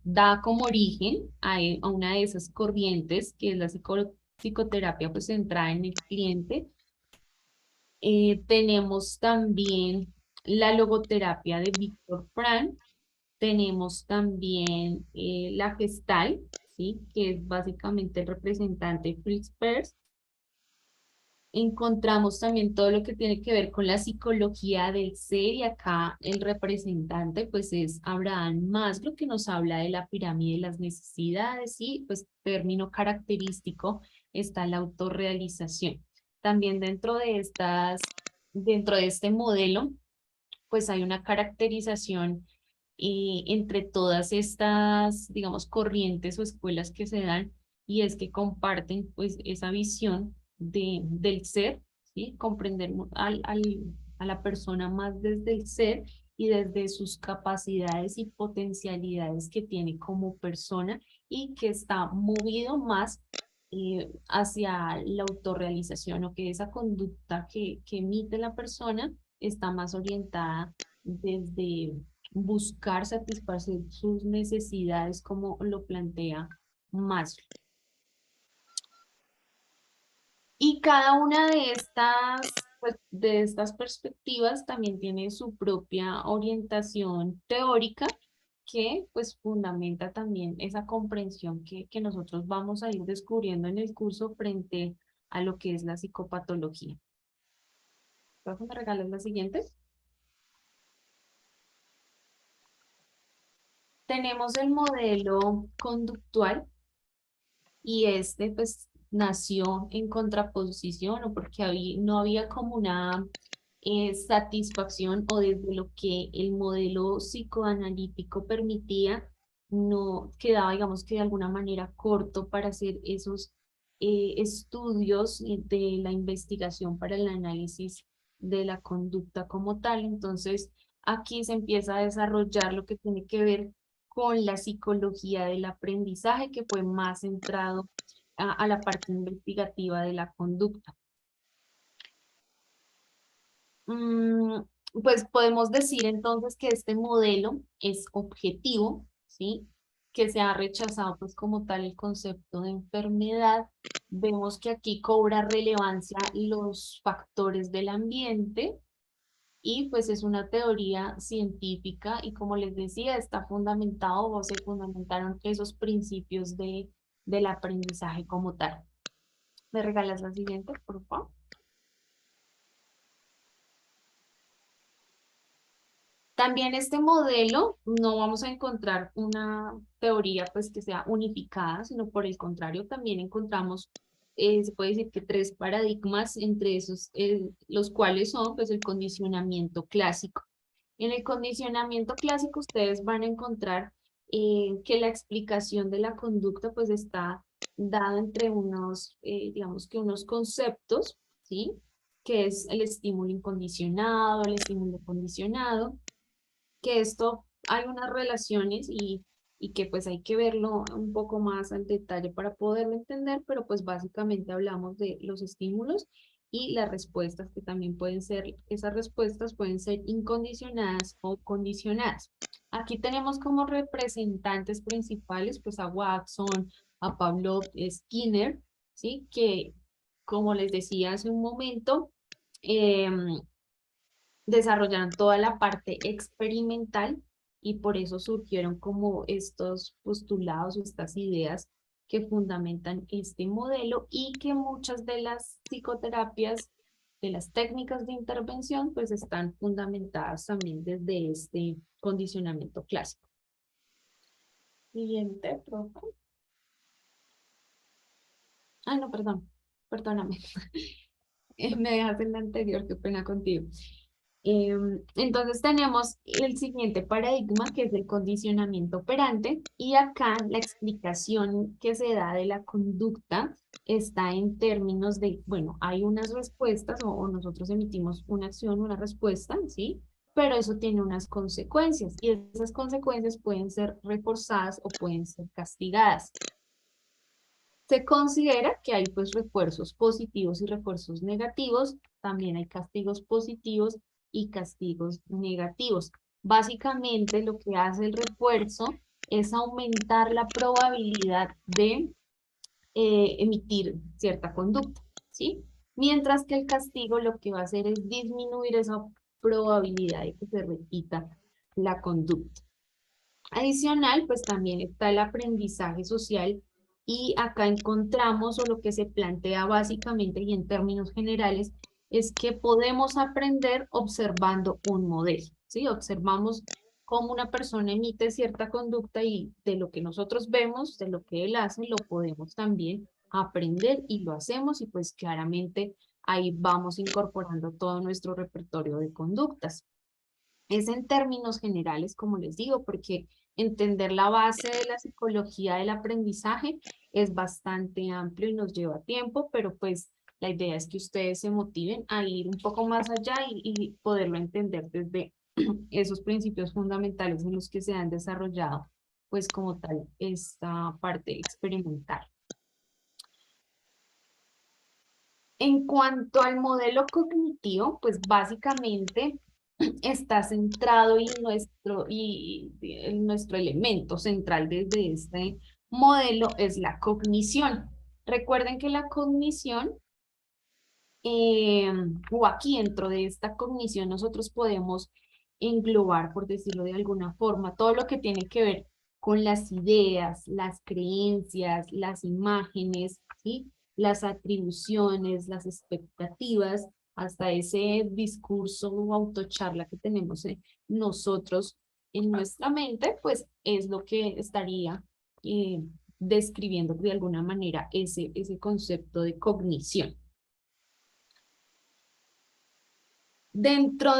da como origen a una de esas corrientes que es la psicoterapia pues centrada en el cliente. Tenemos también la logoterapia de Viktor Frankl, tenemos también la Gestalt, ¿sí? Que es básicamente el representante Fritz Perls. Encontramos también todo lo que tiene que ver con la psicología del ser y acá el representante pues es Abraham Maslow, que nos habla de la pirámide de las necesidades y pues término característico está la autorrealización. También dentro de este modelo pues hay una caracterización entre todas estas, digamos, corrientes o escuelas que se dan, y es que comparten pues esa visión del ser, ¿sí? Comprender a la persona más desde el ser y desde sus capacidades y potencialidades que tiene como persona y que está movido más hacia la autorrealización, o que esa conducta que emite la persona está más orientada desde buscar satisfacer sus necesidades como lo plantea Maslow. Y cada una de de estas perspectivas también tiene su propia orientación teórica que pues fundamenta también esa comprensión que nosotros vamos a ir descubriendo en el curso frente a lo que es la psicopatología. ¿Puedo me regalas la siguiente? Tenemos el modelo conductual y este pues nació en contraposición o porque no había como una satisfacción o desde lo que el modelo psicoanalítico permitía, no quedaba, digamos que de alguna manera corto para hacer esos estudios de la investigación para el análisis de la conducta como tal. Entonces, aquí se empieza a desarrollar lo que tiene que ver con la psicología del aprendizaje, que fue más centrado a la parte investigativa de la conducta. Mm, pues podemos decir entonces que este modelo es objetivo, ¿sí? Que se ha rechazado pues como tal el concepto de enfermedad. Vemos que aquí cobra relevancia los factores del ambiente y pues es una teoría científica y como les decía, está fundamentado o se fundamentaron esos principios del aprendizaje como tal. ¿Me regalas la siguiente, por favor? También este modelo no vamos a encontrar una teoría pues que sea unificada, sino por el contrario también encontramos, se puede decir que tres paradigmas, entre esos los cuales son pues el condicionamiento clásico. En el condicionamiento clásico ustedes van a encontrar que la explicación de la conducta pues está dada entre unos, digamos que unos conceptos, ¿sí? Que es el estímulo incondicionado, el estímulo condicionado, que esto hay unas relaciones y que pues hay que verlo un poco más al detalle para poderlo entender, pero pues básicamente hablamos de los estímulos y las respuestas que también pueden ser, esas respuestas pueden ser incondicionadas o condicionadas. Aquí tenemos como representantes principales pues a Watson, a Pavlov, Skinner, ¿sí? Que como les decía hace un momento, desarrollaron toda la parte experimental y por eso surgieron como estos postulados o estas ideas que fundamentan este modelo y que muchas de las psicoterapias, de las técnicas de intervención, pues están fundamentadas también desde este condicionamiento clásico. Siguiente, profe. Ah, no, perdón, perdóname. Me dejas en la anterior, qué pena contigo. Entonces tenemos el siguiente paradigma que es el condicionamiento operante y acá la explicación que se da de la conducta está en términos de, bueno, hay unas respuestas o nosotros emitimos una acción, una respuesta, ¿sí? Pero eso tiene unas consecuencias y esas consecuencias pueden ser reforzadas o pueden ser castigadas. Se considera que hay pues refuerzos positivos y refuerzos negativos, también hay castigos positivos y castigos negativos. Básicamente lo que hace el refuerzo es aumentar la probabilidad de emitir cierta conducta, ¿sí? Mientras que el castigo lo que va a hacer es disminuir esa probabilidad de que se repita la conducta. Adicional, pues también está el aprendizaje social y acá encontramos o lo que se plantea básicamente y en términos generales es que podemos aprender observando un modelo, ¿sí? Observamos cómo una persona emite cierta conducta y de lo que nosotros vemos, de lo que él hace, lo podemos también aprender y lo hacemos y pues claramente ahí vamos incorporando todo nuestro repertorio de conductas. Es en términos generales, como les digo, porque entender la base de la psicología del aprendizaje es bastante amplio y nos lleva tiempo, pero pues la idea es que ustedes se motiven a ir un poco más allá y poderlo entender desde esos principios fundamentales en los que se han desarrollado, pues como tal, esta parte experimental. En cuanto al modelo cognitivo, pues básicamente está centrado en nuestro elemento central desde este modelo es la cognición. Recuerden que la cognición, o aquí dentro de esta cognición nosotros podemos englobar, por decirlo de alguna forma, todo lo que tiene que ver con las ideas, las creencias, las imágenes, ¿sí? Las atribuciones, las expectativas, hasta ese discurso o autocharla que tenemos nosotros en nuestra mente, pues es lo que estaría describiendo de alguna manera ese concepto de cognición. Dentro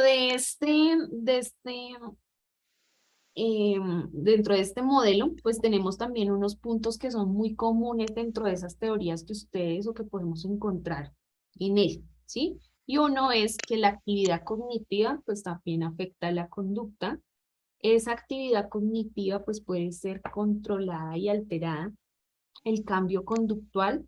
dentro de este modelo, pues tenemos también unos puntos que son muy comunes dentro de esas teorías que ustedes o que podemos encontrar en él, ¿sí? Y uno es que la actividad cognitiva, pues también afecta la conducta. Esa actividad cognitiva, pues puede ser controlada y alterada. El cambio conductual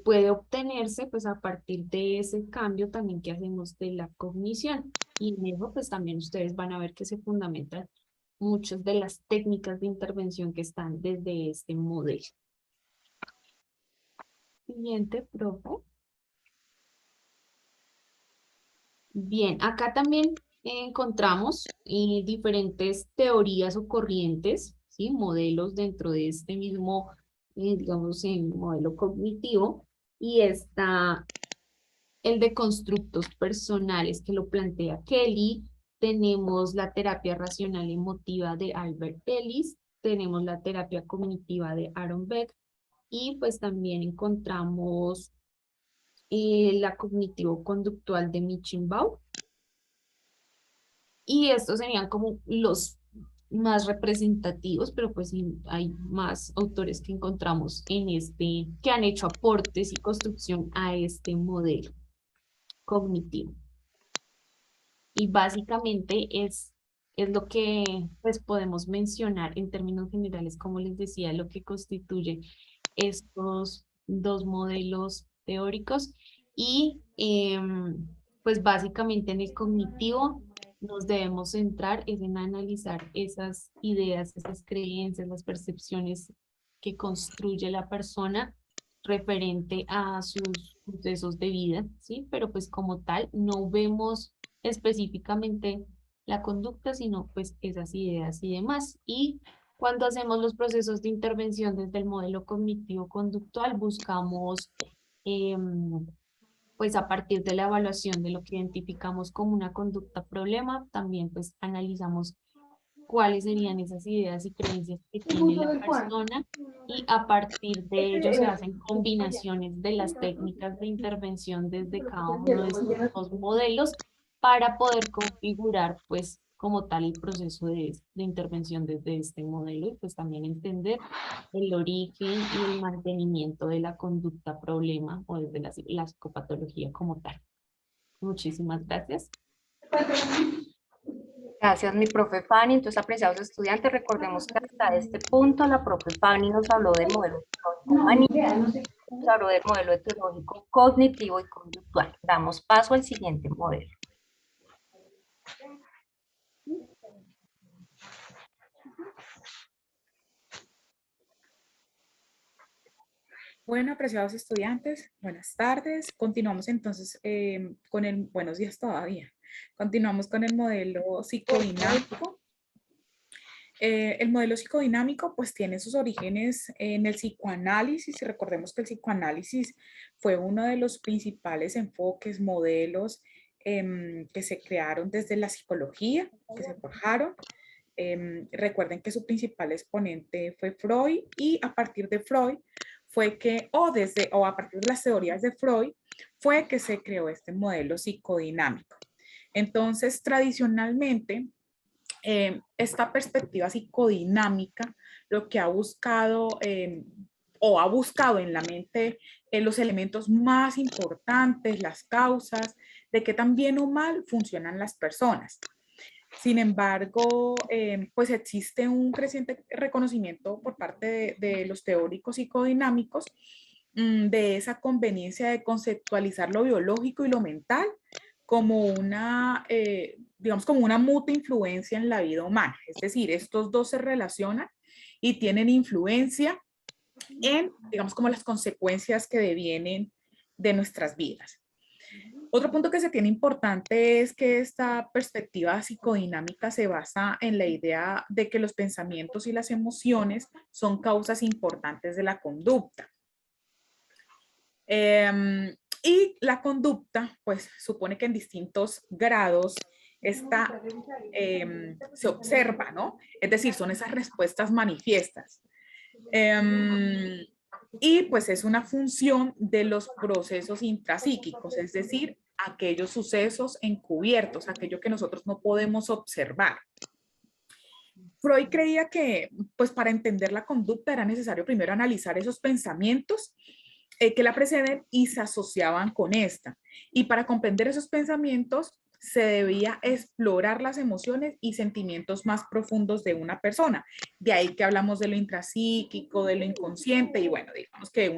puede obtenerse pues a partir de ese cambio también que hacemos de la cognición. Y en eso pues también ustedes van a ver que se fundamentan muchas de las técnicas de intervención que están desde este modelo. Siguiente, profe. Bien, acá también encontramos diferentes teorías o corrientes, ¿sí? Modelos dentro de este mismo, digamos, modelo cognitivo. Y está el de constructos personales que lo plantea Kelly. Tenemos la terapia racional emotiva de Albert Ellis. Tenemos la terapia cognitiva de Aaron Beck. Y pues también encontramos la cognitivo-conductual de Michenbaum. Y estos serían como los más representativos, pero pues hay más autores que encontramos en que han hecho aportes y construcción a este modelo cognitivo. Y básicamente es lo que pues podemos mencionar en términos generales, como les decía, lo que constituye estos dos modelos teóricos. Y pues básicamente en el cognitivo nos debemos centrar es en analizar esas ideas, esas creencias, las percepciones que construye la persona referente a sus sucesos de vida, ¿sí? Pero pues como tal no vemos específicamente la conducta, sino pues esas ideas y demás. Y cuando hacemos los procesos de intervención desde el modelo cognitivo-conductual, buscamos pues a partir de la evaluación de lo que identificamos como una conducta problema, también pues analizamos cuáles serían esas ideas y creencias que tiene la persona y a partir de ello se hacen combinaciones de las técnicas de intervención desde cada uno de estos dos modelos para poder configurar pues como tal el proceso de intervención desde este modelo y pues también entender el origen y el mantenimiento de la conducta problema o desde la psicopatología como tal. Muchísimas gracias. Gracias, mi profe Fanny. Entonces, apreciados estudiantes, recordemos que hasta este punto la profe Fanny nos habló del modelo etiológico, nos habló del modelo etiológico cognitivo y conductual. Damos paso al siguiente modelo. Bueno, apreciados estudiantes, buenas tardes. Continuamos entonces con el, buenos días todavía. Continuamos con el modelo psicodinámico. El modelo psicodinámico pues tiene sus orígenes en el psicoanálisis y recordemos que el psicoanálisis fue uno de los principales enfoques, modelos que se crearon desde la psicología, que se forjaron. Recuerden que su principal exponente fue Freud y a partir de Freud fue que, o a partir de las teorías de Freud, fue que se creó este modelo psicodinámico. Entonces, tradicionalmente, esta perspectiva psicodinámica lo que ha buscado o ha buscado en la mente los elementos más importantes, las causas de qué tan bien o mal funcionan las personas. Sin embargo, pues existe un creciente reconocimiento por parte de los teóricos psicodinámicos de esa conveniencia de conceptualizar lo biológico y lo mental como una, digamos, como una mutua influencia en la vida humana. Es decir, estos dos se relacionan y tienen influencia en, digamos, como las consecuencias que devienen de nuestras vidas. Otro punto que se tiene importante es que esta perspectiva psicodinámica se basa en la idea de que los pensamientos y las emociones son causas importantes de la conducta. Y la conducta, pues supone que en distintos grados esta, se observa, ¿no? Es decir, son esas respuestas manifiestas. Y pues es una función de los procesos intrapsíquicos, es decir, aquellos sucesos encubiertos, aquello que nosotros no podemos observar. Freud creía que pues para entender la conducta era necesario primero analizar esos pensamientos que la preceden y se asociaban con esta. Y para comprender esos pensamientos se debía explorar las emociones y sentimientos más profundos de una persona. De ahí que hablamos de lo intrapsíquico, de lo inconsciente y bueno, digamos que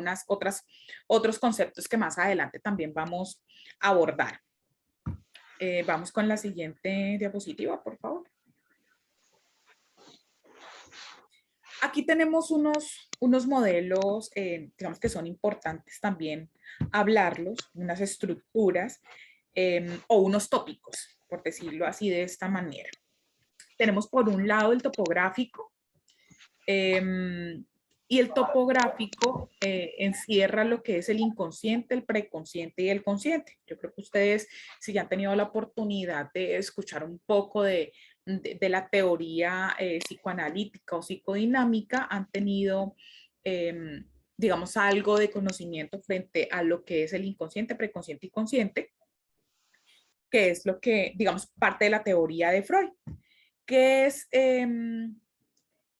otros conceptos que más adelante también vamos a abordar. Vamos con la siguiente diapositiva, por favor. Aquí tenemos unos modelos, digamos que son importantes también hablarlos, unas estructuras o unos tópicos, por decirlo así de esta manera. Tenemos por un lado el topográfico y el topográfico encierra lo que es el inconsciente, el preconsciente y el consciente. Yo creo que ustedes, si ya han tenido la oportunidad de escuchar un poco de la teoría psicoanalítica o psicodinámica, han tenido, digamos, algo de conocimiento frente a lo que es el inconsciente, preconsciente y consciente, que es lo que, digamos, parte de la teoría de Freud, que es, ¿qué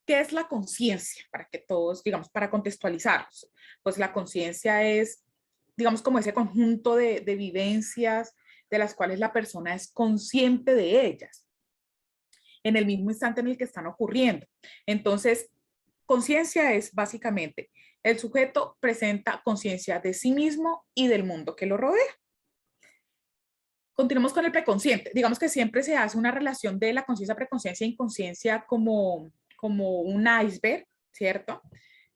es la conciencia? Para que todos, digamos, para contextualizarlos, pues la conciencia es, digamos, como ese conjunto de vivencias de las cuales la persona es consciente de ellas en el mismo instante en el que están ocurriendo. Entonces, conciencia es básicamente, el sujeto presenta conciencia de sí mismo y del mundo que lo rodea. Continuemos con el preconsciente. Digamos que siempre se hace una relación de la conciencia, preconciencia e inconsciencia como un iceberg, ¿cierto?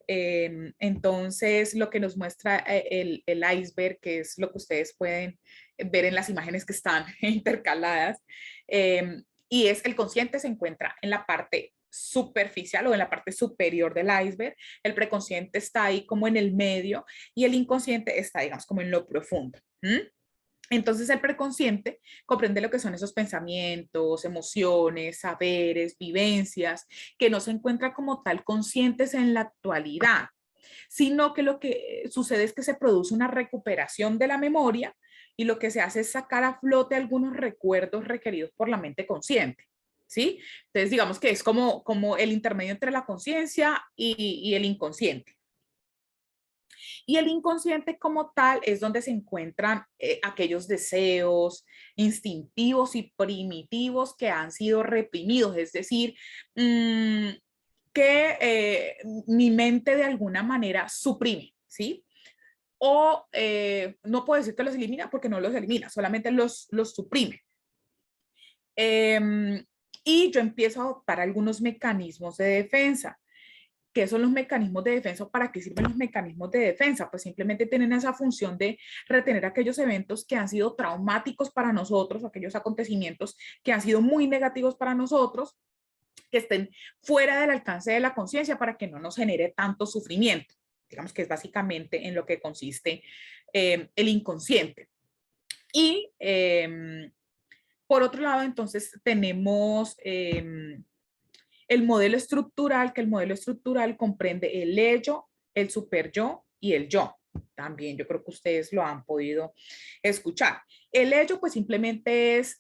Entonces, lo que nos muestra el iceberg, que es lo que ustedes pueden ver en las imágenes que están intercaladas, y es el consciente se encuentra en la parte superficial o en la parte superior del iceberg, el preconsciente está ahí como en el medio y el inconsciente está, digamos, como en lo profundo. Entonces el preconsciente comprende lo que son esos pensamientos, emociones, saberes, vivencias, que no se encuentran como tal conscientes en la actualidad, sino que lo que sucede es que se produce una recuperación de la memoria y lo que se hace es sacar a flote algunos recuerdos requeridos por la mente consciente. ¿Sí? Entonces digamos que es como el intermedio entre la conciencia y el inconsciente. Y el inconsciente como tal es donde se encuentran aquellos deseos instintivos y primitivos que han sido reprimidos, es decir, que mi mente de alguna manera suprime, ¿sí? O no puedo decir que los elimina porque no los elimina, solamente los suprime. Y yo empiezo a adoptar algunos mecanismos de defensa. ¿Qué son los mecanismos de defensa? ¿Para qué sirven los mecanismos de defensa? Pues simplemente tienen esa función de retener aquellos eventos que han sido traumáticos para nosotros, aquellos acontecimientos que han sido muy negativos para nosotros, que estén fuera del alcance de la conciencia para que no nos genere tanto sufrimiento. Digamos que es básicamente en lo que consiste el inconsciente. Y por otro lado, entonces tenemos el modelo estructural, que el modelo estructural comprende el ello, el superyo y el yo. También yo creo que ustedes lo han podido escuchar. El ello pues simplemente es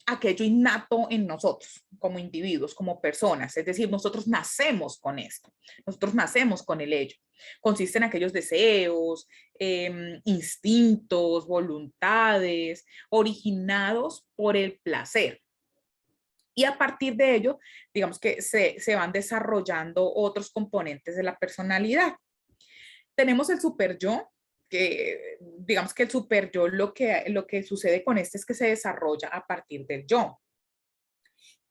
aquello innato en nosotros como individuos, como personas. Es decir, nosotros nacemos con esto. Nosotros nacemos con el ello. Consiste en aquellos deseos, instintos, voluntades, originados por el placer. Y a partir de ello, digamos que se van desarrollando otros componentes de la personalidad. Tenemos el superyo, que digamos que el superyo lo que sucede con este es que se desarrolla a partir del yo.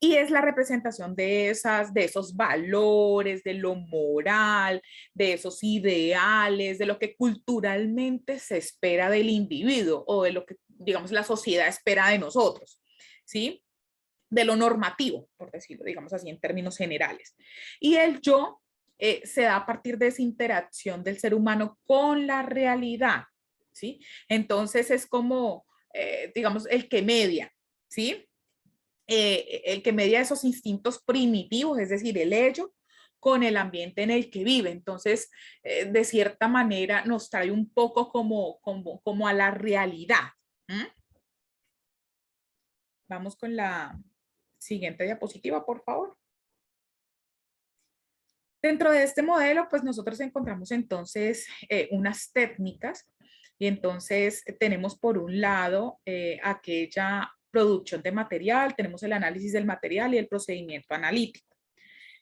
Y es la representación de esos valores, de lo moral, de esos ideales, de lo que culturalmente se espera del individuo o de lo que, digamos, la sociedad espera de nosotros, ¿sí? De lo normativo, por decirlo, digamos así, en términos generales. Y el yo se da a partir de esa interacción del ser humano con la realidad, ¿sí? Entonces es como, digamos, el que media, ¿sí? El que media esos instintos primitivos, es decir, el ello, con el ambiente en el que vive. Entonces, de cierta manera, nos trae un poco como a la realidad. Vamos con la siguiente diapositiva, por favor. Dentro de este modelo, pues nosotros encontramos entonces unas técnicas y entonces tenemos por un lado aquella producción de material, tenemos el análisis del material y el procedimiento analítico.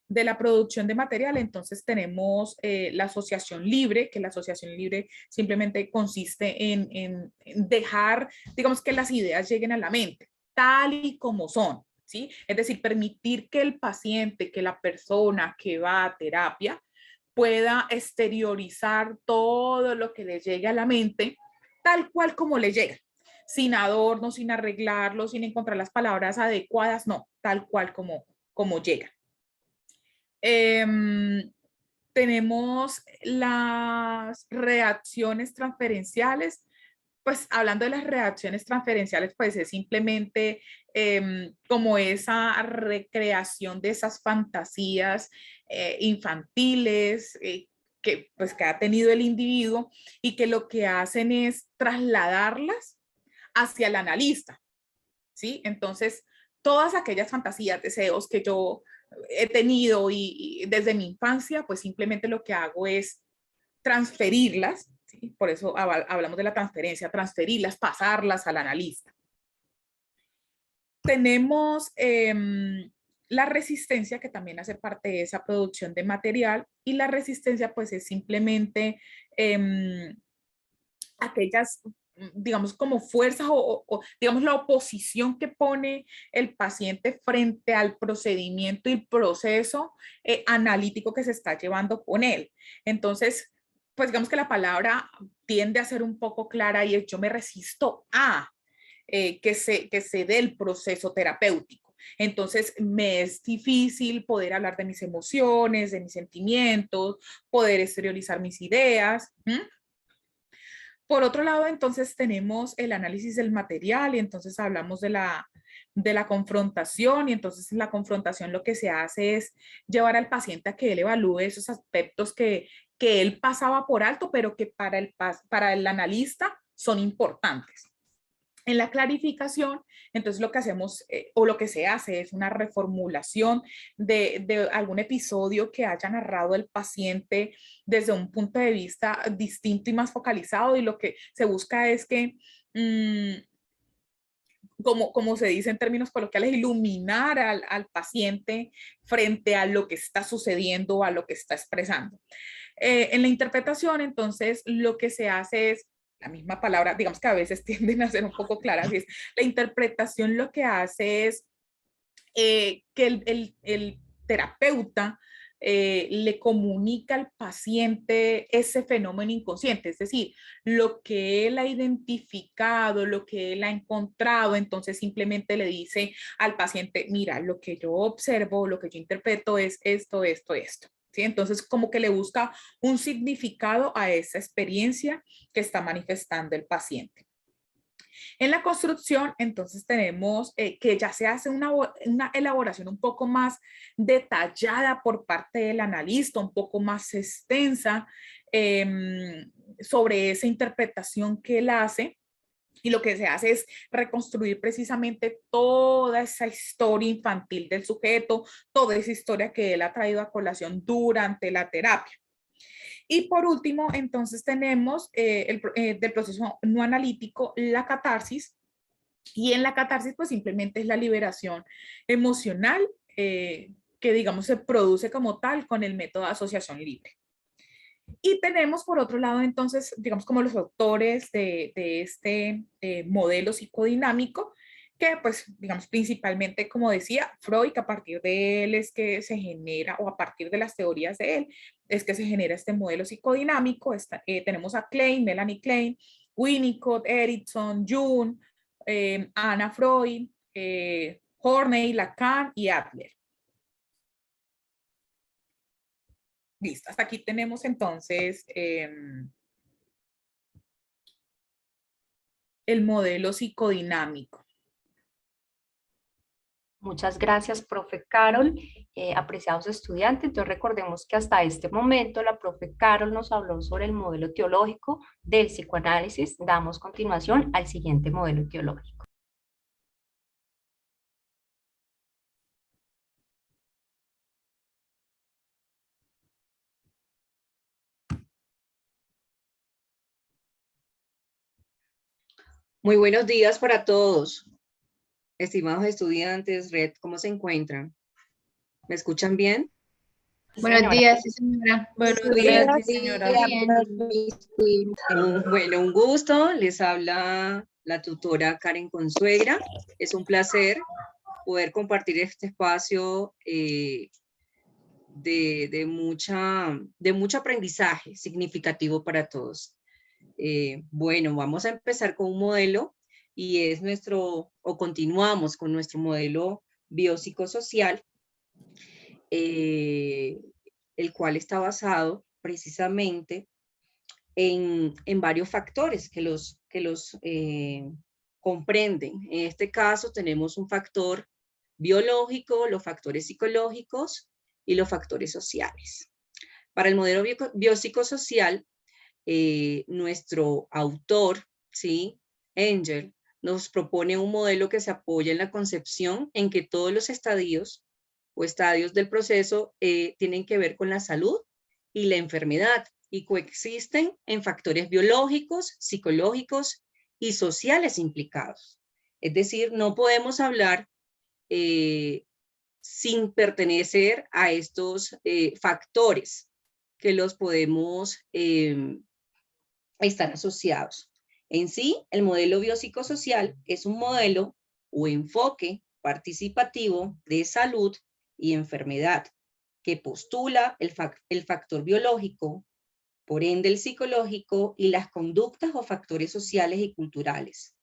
De la producción de material, entonces tenemos la asociación libre, que la asociación libre simplemente consiste en dejar, digamos, que las ideas lleguen a la mente, tal y como son, ¿sí? Es decir, permitir que el paciente, que la persona que va a terapia pueda exteriorizar todo lo que le llegue a la mente, tal cual como le llega, sin adornos, sin arreglarlo, sin encontrar las palabras adecuadas, no, tal cual como llega. Tenemos las reacciones transferenciales. Pues hablando de las reacciones transferenciales, pues es simplemente como esa recreación de esas fantasías infantiles que ha tenido el individuo y que lo que hacen es trasladarlas hacia el analista, ¿sí? Entonces, todas aquellas fantasías, deseos que yo he tenido y desde mi infancia, pues simplemente lo que hago es transferirlas, ¿sí? Por eso hablamos de la transferencia, transferirlas, pasarlas al analista. Tenemos la resistencia, que también hace parte de esa producción de material, y la resistencia pues es simplemente aquellas, digamos, como fuerzas digamos, la oposición que pone el paciente frente al procedimiento y proceso analítico que se está llevando con él. Entonces, pues digamos que la palabra tiende a ser un poco clara y es yo me resisto a que se dé el proceso terapéutico. Entonces, me es difícil poder hablar de mis emociones, de mis sentimientos, poder exteriorizar mis ideas. Por otro lado, entonces tenemos el análisis del material y entonces hablamos de la confrontación, y entonces en la confrontación lo que se hace es llevar al paciente a que él evalúe esos aspectos que él pasaba por alto, pero que para el analista son importantes. En la clarificación, entonces lo que hacemos o lo que se hace es una reformulación de algún episodio que haya narrado el paciente desde un punto de vista distinto y más focalizado, y lo que se busca es que, como se dice en términos coloquiales, iluminar al paciente frente a lo que está sucediendo, a lo que está expresando. En la interpretación, entonces, lo que se hace es la misma palabra, digamos que a veces tienden a ser un poco claras, y es la interpretación lo que hace es que el terapeuta le comunica al paciente ese fenómeno inconsciente, es decir, lo que él ha identificado, lo que él ha encontrado, entonces simplemente le dice al paciente, mira, lo que yo observo, lo que yo interpreto es esto, esto, esto. ¿Sí? Entonces, como que le busca un significado a esa experiencia que está manifestando el paciente. En la construcción, entonces tenemos que ya se hace una elaboración un poco más detallada por parte del analista, un poco más extensa sobre esa interpretación que él hace. Y lo que se hace es reconstruir precisamente toda esa historia infantil del sujeto, toda esa historia que él ha traído a colación durante la terapia. Y por último, entonces tenemos del proceso no analítico, la catarsis. Y en la catarsis, pues simplemente es la liberación emocional que, digamos, se produce como tal con el método de asociación libre. Y tenemos por otro lado, entonces, digamos, como los autores de este modelo psicodinámico, que pues, digamos, principalmente, como decía, Freud, que a partir de él es que se genera, o a partir de las teorías de él, es que se genera este modelo psicodinámico. Tenemos a Klein, Melanie Klein, Winnicott, Erickson, Jung, Anna Freud, Horney, Lacan y Adler. Listo, hasta aquí tenemos entonces el modelo psicodinámico. Muchas gracias, profe Carol. Apreciados estudiantes, entonces recordemos que hasta este momento la profe Carol nos habló sobre el modelo teológico del psicoanálisis. Damos continuación al siguiente modelo teológico. Muy buenos días para todos. Estimados estudiantes, Red, ¿cómo se encuentran? ¿Me escuchan bien? Buenos días, sí, señora. Buenos días, días, señora. Bueno, un gusto. Les habla la tutora Karen Consuegra. Es un placer poder compartir este espacio de mucho aprendizaje significativo para todos. Bueno, vamos a empezar con un modelo y es continuamos con nuestro modelo biopsicosocial, el cual está basado precisamente en varios factores que los comprenden. En este caso tenemos un factor biológico, los factores psicológicos y los factores sociales. Para el modelo biopsicosocial, nuestro autor, ¿sí? Engel, nos propone un modelo que se apoya en la concepción en que todos los estadios del proceso tienen que ver con la salud y la enfermedad y coexisten en factores biológicos, psicológicos y sociales implicados. Es decir, no podemos hablar sin pertenecer a estos factores que los podemos estar asociados. En sí, el modelo biopsicosocial es un modelo o enfoque participativo de salud y enfermedad que postula el factor biológico, por ende el psicológico y las conductas o factores sociales y culturales.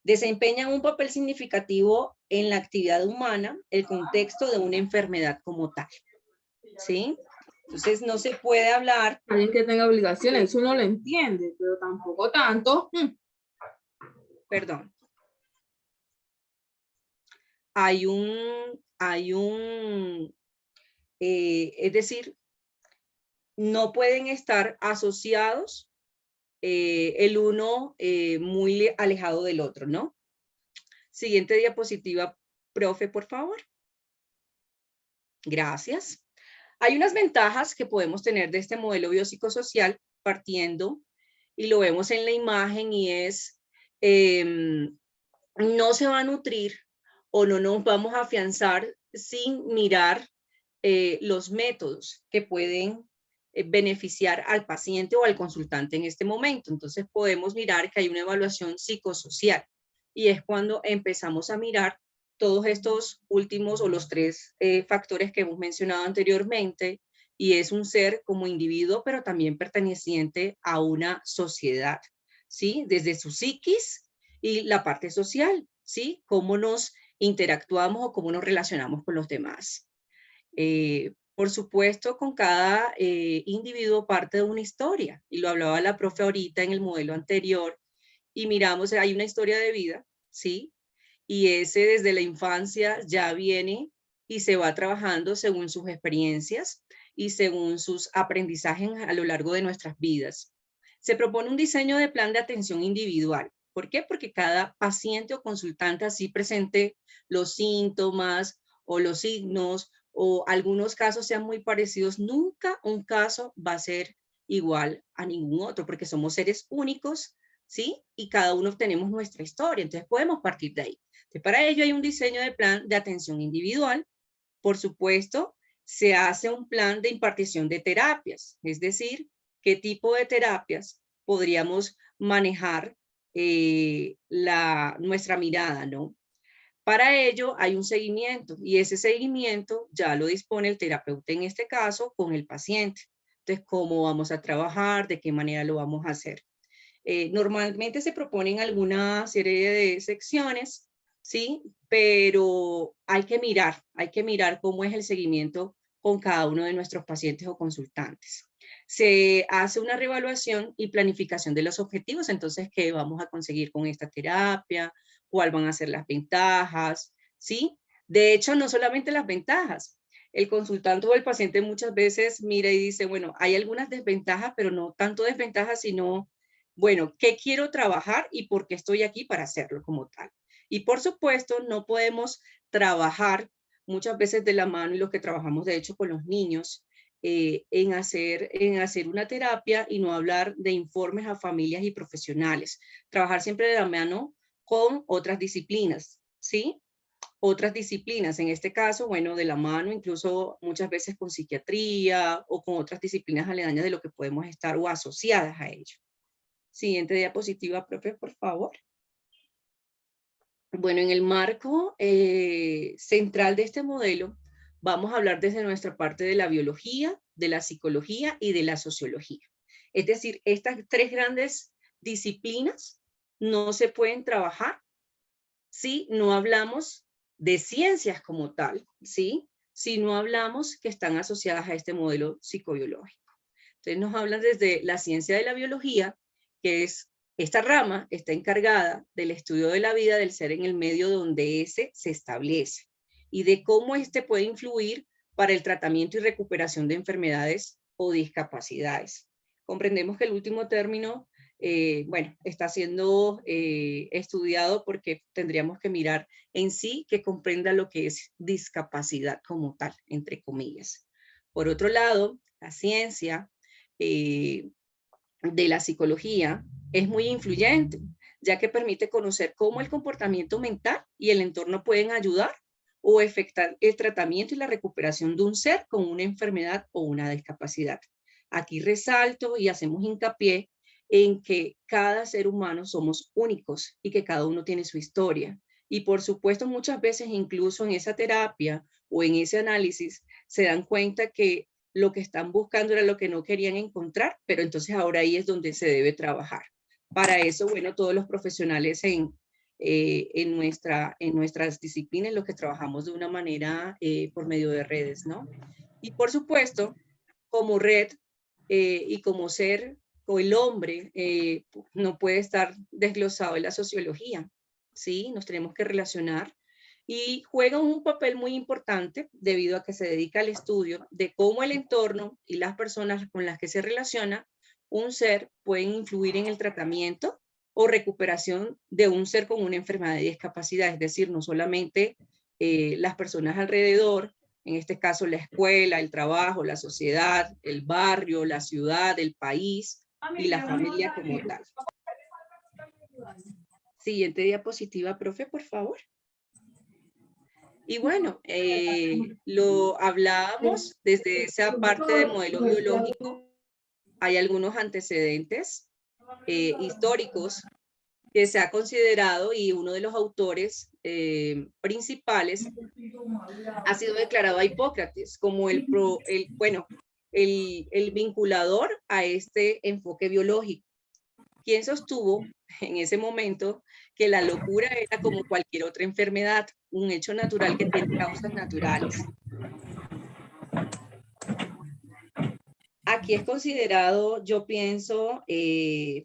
Desempeñan un papel significativo en la actividad humana, el contexto de una enfermedad como tal. ¿Sí? Entonces no se puede hablar. Alguien que tenga obligaciones, uno lo entiende, pero tampoco tanto. Perdón. Es decir, no pueden estar asociados el uno muy alejado del otro, ¿no? Siguiente diapositiva, profe, por favor. Gracias. Hay unas ventajas que podemos tener de este modelo biopsicosocial partiendo, y lo vemos en la imagen, y es, no se va a nutrir o no nos vamos a afianzar sin mirar los métodos que pueden beneficiar al paciente o al consultante en este momento. Entonces podemos mirar que hay una evaluación psicosocial, y es cuando empezamos a mirar todos estos últimos o los tres factores que hemos mencionado anteriormente, y es un ser como individuo, pero también perteneciente a una sociedad, ¿sí? Desde su psiquis y la parte social, ¿sí? Cómo nos interactuamos o cómo nos relacionamos con los demás. Por supuesto, con cada individuo parte de una historia, y lo hablaba la profe ahorita en el modelo anterior, y miramos, hay una historia de vida, ¿sí? Y ese desde la infancia ya viene y se va trabajando según sus experiencias y según sus aprendizajes a lo largo de nuestras vidas. Se propone un diseño de plan de atención individual. ¿Por qué? Porque cada paciente o consultante así presente los síntomas o los signos, o algunos casos sean muy parecidos, nunca un caso va a ser igual a ningún otro, porque somos seres únicos, ¿sí? Y cada uno tenemos nuestra historia, entonces podemos partir de ahí. Entonces, para ello hay un diseño de plan de atención individual. Por supuesto, se hace un plan de impartición de terapias, es decir, qué tipo de terapias podríamos manejar nuestra mirada, ¿no? Para ello hay un seguimiento, y ese seguimiento ya lo dispone el terapeuta en este caso con el paciente. Entonces, ¿cómo vamos a trabajar? ¿De qué manera lo vamos a hacer? Normalmente se proponen alguna serie de secciones, ¿sí? Pero hay que mirar cómo es el seguimiento con cada uno de nuestros pacientes o consultantes. Se hace una reevaluación y planificación de los objetivos, entonces, ¿qué vamos a conseguir con esta terapia? ¿Cuáles van a ser las ventajas? ¿Sí? De hecho, no solamente las ventajas. El consultante o el paciente muchas veces mira y dice, bueno, hay algunas desventajas, pero no tanto desventajas, sino, bueno, ¿qué quiero trabajar y por qué estoy aquí para hacerlo como tal? Y por supuesto, no podemos trabajar muchas veces de la mano, y los que trabajamos de hecho con los niños, en hacer una terapia y no hablar de informes a familias y profesionales. Trabajar siempre de la mano con otras disciplinas, ¿sí? Otras disciplinas, en este caso, bueno, de la mano, incluso muchas veces con psiquiatría o con otras disciplinas aledañas de lo que podemos estar o asociadas a ello. Siguiente diapositiva, profe, por favor. Bueno, en el marco central de este modelo, vamos a hablar desde nuestra parte de la biología, de la psicología y de la sociología. Es decir, estas tres grandes disciplinas no se pueden trabajar si no hablamos de ciencias como tal, ¿sí? Si no hablamos que están asociadas a este modelo psicobiológico. Entonces nos hablan desde la ciencia de la biología, que es esta rama está encargada del estudio de la vida del ser en el medio donde ese se establece y de cómo este puede influir para el tratamiento y recuperación de enfermedades o discapacidades. Comprendemos que el último término, bueno, está siendo estudiado porque tendríamos que mirar en sí que comprenda lo que es discapacidad como tal, entre comillas. Por otro lado, la ciencia de la psicología es muy influyente, ya que permite conocer cómo el comportamiento mental y el entorno pueden ayudar o efectuar el tratamiento y la recuperación de un ser con una enfermedad o una discapacidad. Aquí resalto y hacemos hincapié en que cada ser humano somos únicos y que cada uno tiene su historia. Y por supuesto, muchas veces incluso en esa terapia o en ese análisis se dan cuenta que lo que están buscando era lo que no querían encontrar, pero entonces ahora ahí es donde se debe trabajar. Para eso, bueno, todos los profesionales en nuestras disciplinas, lo que trabajamos de una manera por medio de redes, ¿no? Y por supuesto, como red y como ser, o el hombre, no puede estar desglosado en la sociología, ¿sí? Nos tenemos que relacionar y juega un papel muy importante debido a que se dedica al estudio de cómo el entorno y las personas con las que se relaciona un ser pueden influir en el tratamiento o recuperación de un ser con una enfermedad de discapacidad, es decir, no solamente las personas alrededor, en este caso la escuela, el trabajo, la sociedad, el barrio, la ciudad, el país y la familia como tal. Siguiente diapositiva, profe, por favor. Y bueno, lo hablábamos desde esa parte del modelo biológico. Hay algunos antecedentes históricos que se ha considerado, y uno de los autores principales ha sido declarado a Hipócrates como el vinculador a este enfoque biológico, quien sostuvo en ese momento que la locura era como cualquier otra enfermedad, un hecho natural que tiene causas naturales. Aquí es considerado, yo pienso,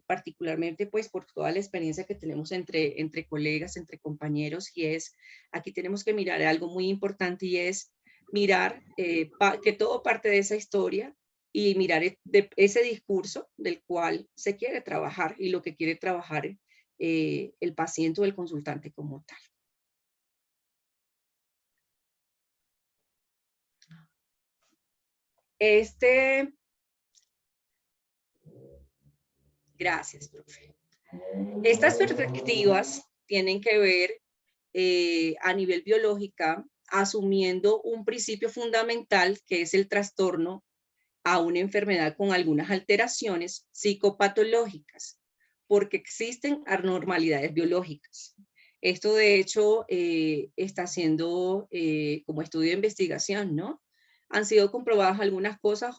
particularmente pues por toda la experiencia que tenemos entre colegas, entre compañeros, y es, aquí tenemos que mirar algo muy importante, y es mirar que todo parte de esa historia y mirar de ese discurso del cual se quiere trabajar y lo que quiere trabajar el paciente o el consultante como tal. Gracias, profe. Estas perspectivas tienen que ver a nivel biológica, asumiendo un principio fundamental que es el trastorno a una enfermedad con algunas alteraciones psicopatológicas, porque existen anormalidades biológicas. Esto de hecho está siendo como estudio de investigación, ¿no? Han sido comprobadas algunas cosas,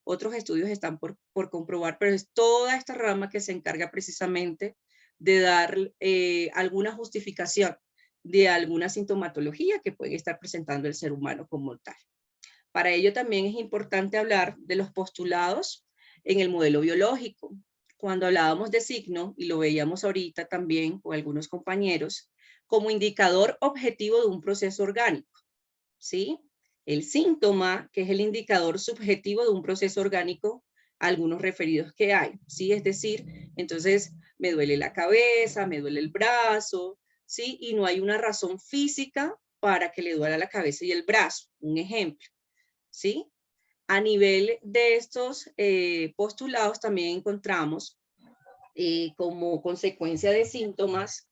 otros estudios están por comprobar, pero es toda esta rama que se encarga precisamente de dar alguna justificación de alguna sintomatología que puede estar presentando el ser humano como tal. Para ello también es importante hablar de los postulados en el modelo biológico. Cuando hablábamos de signo, y lo veíamos ahorita también con algunos compañeros, como indicador objetivo de un proceso orgánico, ¿sí? El síntoma, que es el indicador subjetivo de un proceso orgánico, algunos referidos que hay, ¿sí? Es decir, entonces me duele la cabeza, me duele el brazo, ¿sí? Y no hay una razón física para que le duela la cabeza y el brazo, un ejemplo, ¿sí? A nivel de estos postulados también encontramos como consecuencia de síntomas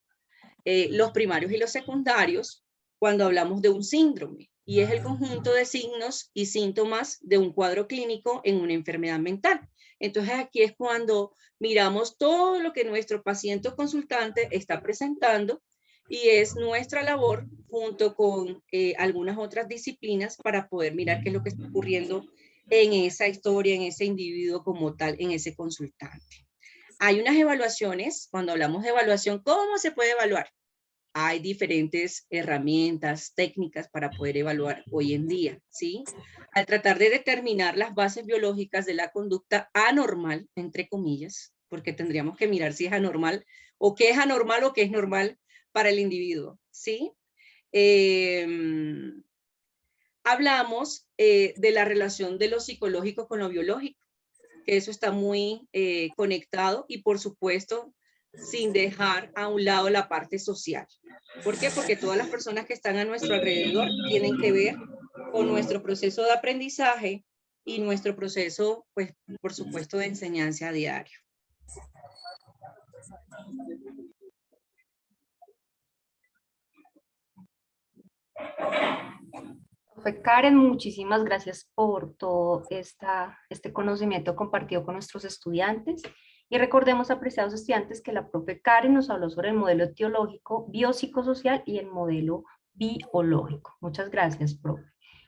los primarios y los secundarios cuando hablamos de un síndrome, y es el conjunto de signos y síntomas de un cuadro clínico en una enfermedad mental. Entonces aquí es cuando miramos todo lo que nuestro paciente o consultante está presentando, y es nuestra labor junto con algunas otras disciplinas para poder mirar qué es lo que está ocurriendo en esa historia, en ese individuo como tal, en ese consultante. Hay unas evaluaciones, cuando hablamos de evaluación, ¿cómo se puede evaluar? Hay diferentes herramientas, técnicas para poder evaluar hoy en día, ¿sí? Al tratar de determinar las bases biológicas de la conducta anormal, entre comillas, porque tendríamos que mirar si es anormal o qué es normal para el individuo, ¿sí? Hablamos de la relación de lo psicológico con lo biológico, que eso está muy conectado, y por supuesto sin dejar a un lado la parte social. ¿Por qué? Porque todas las personas que están a nuestro alrededor tienen que ver con nuestro proceso de aprendizaje y nuestro proceso, pues, por supuesto, de enseñanza a diario. Profe Karen, muchísimas gracias por todo este conocimiento compartido con nuestros estudiantes. Y recordemos, apreciados estudiantes, que la profe Karen nos habló sobre el modelo etiológico, biopsicosocial y el modelo biológico. Muchas gracias, profe.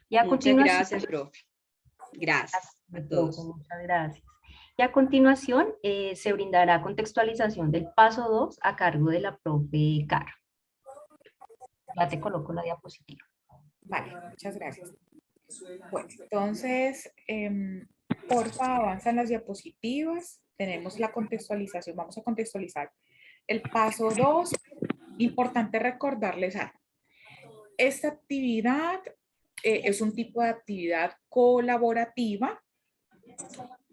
Y a Muchas continuación, gracias, profe. Gracias a profe, todos. muchas gracias. Y a continuación se brindará contextualización del paso 2 a cargo de la profe Caro. Ya te coloco la diapositiva. Vale, muchas gracias. Bueno, entonces, porfa, avanzan las diapositivas. Tenemos la contextualización. Vamos a contextualizar el paso 2. Importante recordarles algo. Esta actividad es un tipo de actividad colaborativa.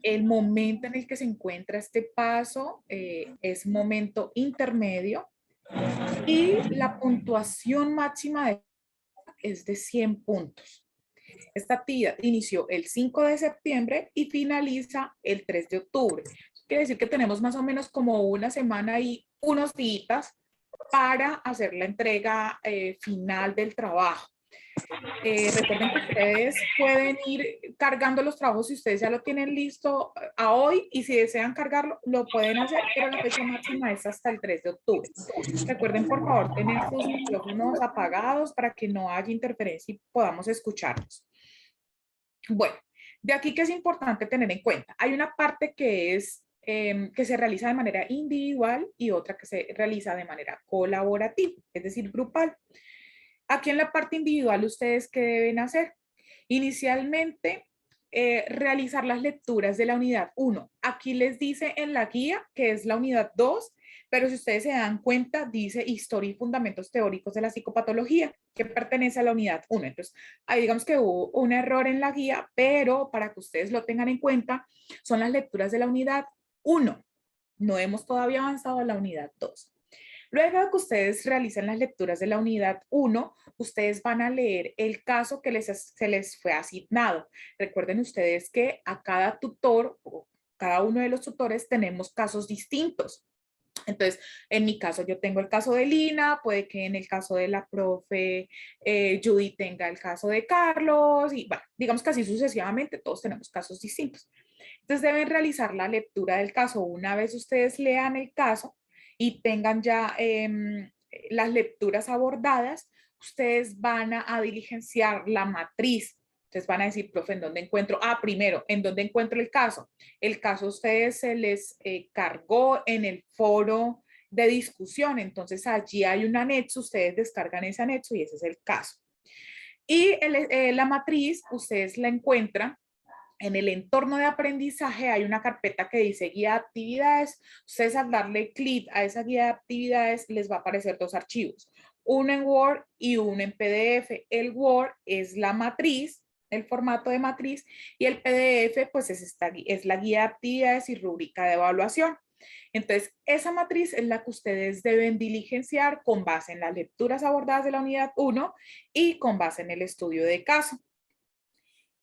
El momento en el que se encuentra este paso es momento intermedio y la puntuación máxima es de 100 puntos. Esta actividad inició el 5 de septiembre y finaliza el 3 de octubre. Quiere decir que tenemos más o menos como una semana y unos días para hacer la entrega final del trabajo. Recuerden que ustedes pueden ir cargando los trabajos si ustedes ya lo tienen listo a hoy y si desean cargarlo, lo pueden hacer, pero la fecha máxima es hasta el 3 de octubre. Recuerden, por favor, tener sus micrófonos apagados para que no haya interferencia y podamos escucharnos. Bueno, de aquí que es importante tener en cuenta. Hay una parte que es que se realiza de manera individual y otra que se realiza de manera colaborativa, es decir, grupal. Aquí en la parte individual, ¿ustedes qué deben hacer? Inicialmente, realizar las lecturas de la unidad 1. Aquí les dice en la guía que es la unidad 2, pero si ustedes se dan cuenta, dice Historia y Fundamentos Teóricos de la Psicopatología, que pertenece a la unidad 1. Entonces, ahí digamos que hubo un error en la guía, pero para que ustedes lo tengan en cuenta, son las lecturas de la unidad 1. No hemos todavía avanzado a la unidad 2. Luego de que ustedes realicen las lecturas de la unidad 1, ustedes van a leer el caso que se les fue asignado. Recuerden ustedes que a cada tutor, o cada uno de los tutores, tenemos casos distintos. Entonces, en mi caso yo tengo el caso de Lina, puede que en el caso de la profe Judy tenga el caso de Carlos, y bueno, digamos que así sucesivamente, todos tenemos casos distintos. Entonces deben realizar la lectura del caso. Una vez ustedes lean el caso y tengan ya las lecturas abordadas, ustedes van a diligenciar la matriz. Entonces van a decir, profe, ¿en dónde encuentro? Primero, ¿en dónde encuentro el caso? El caso a ustedes se les cargó en el foro de discusión. Entonces allí hay un anexo, ustedes descargan ese anexo y ese es el caso. Y la matriz, ustedes la encuentran en el entorno de aprendizaje. Hay una carpeta que dice guía de actividades. Ustedes al darle clic a esa guía de actividades les va a aparecer dos archivos, uno en Word y uno en PDF. El Word es la matriz, el formato de matriz, y el PDF pues es la guía de actividades y rúbrica de evaluación. Entonces, esa matriz es la que ustedes deben diligenciar con base en las lecturas abordadas de la unidad 1 y con base en el estudio de caso.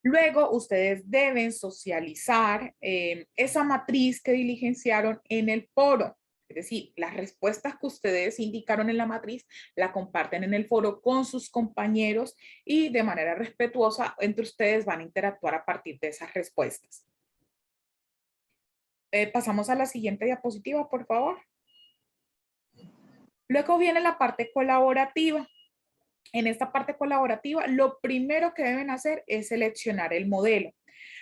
Luego, ustedes deben socializar esa matriz que diligenciaron en el foro. Es decir, las respuestas que ustedes indicaron en la matriz la comparten en el foro con sus compañeros y de manera respetuosa entre ustedes van a interactuar a partir de esas respuestas. Pasamos a la siguiente diapositiva, por favor. Luego viene la parte colaborativa. En esta parte colaborativa, lo primero que deben hacer es seleccionar el modelo.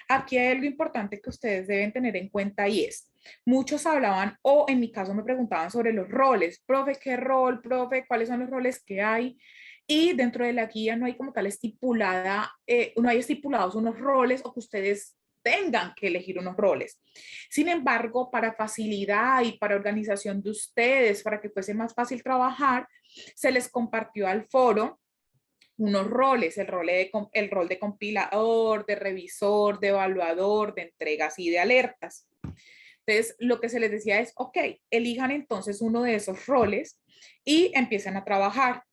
Aquí hay algo importante que ustedes deben tener en cuenta y es, muchos hablaban o en mi caso me preguntaban sobre los roles. Profe, ¿qué rol? Profe, ¿cuáles son los roles que hay? Y dentro de la guía no hay como tal estipulada, no hay estipulados unos roles o que ustedes tengan que elegir unos roles. Sin embargo, para facilidad y para organización de ustedes, para que fuese más fácil trabajar, se les compartió al foro unos roles, el rol de compilador, de revisor, de evaluador, de entregas y de alertas. Entonces, lo que se les decía es, ok, elijan entonces uno de esos roles y empiezan a trabajar.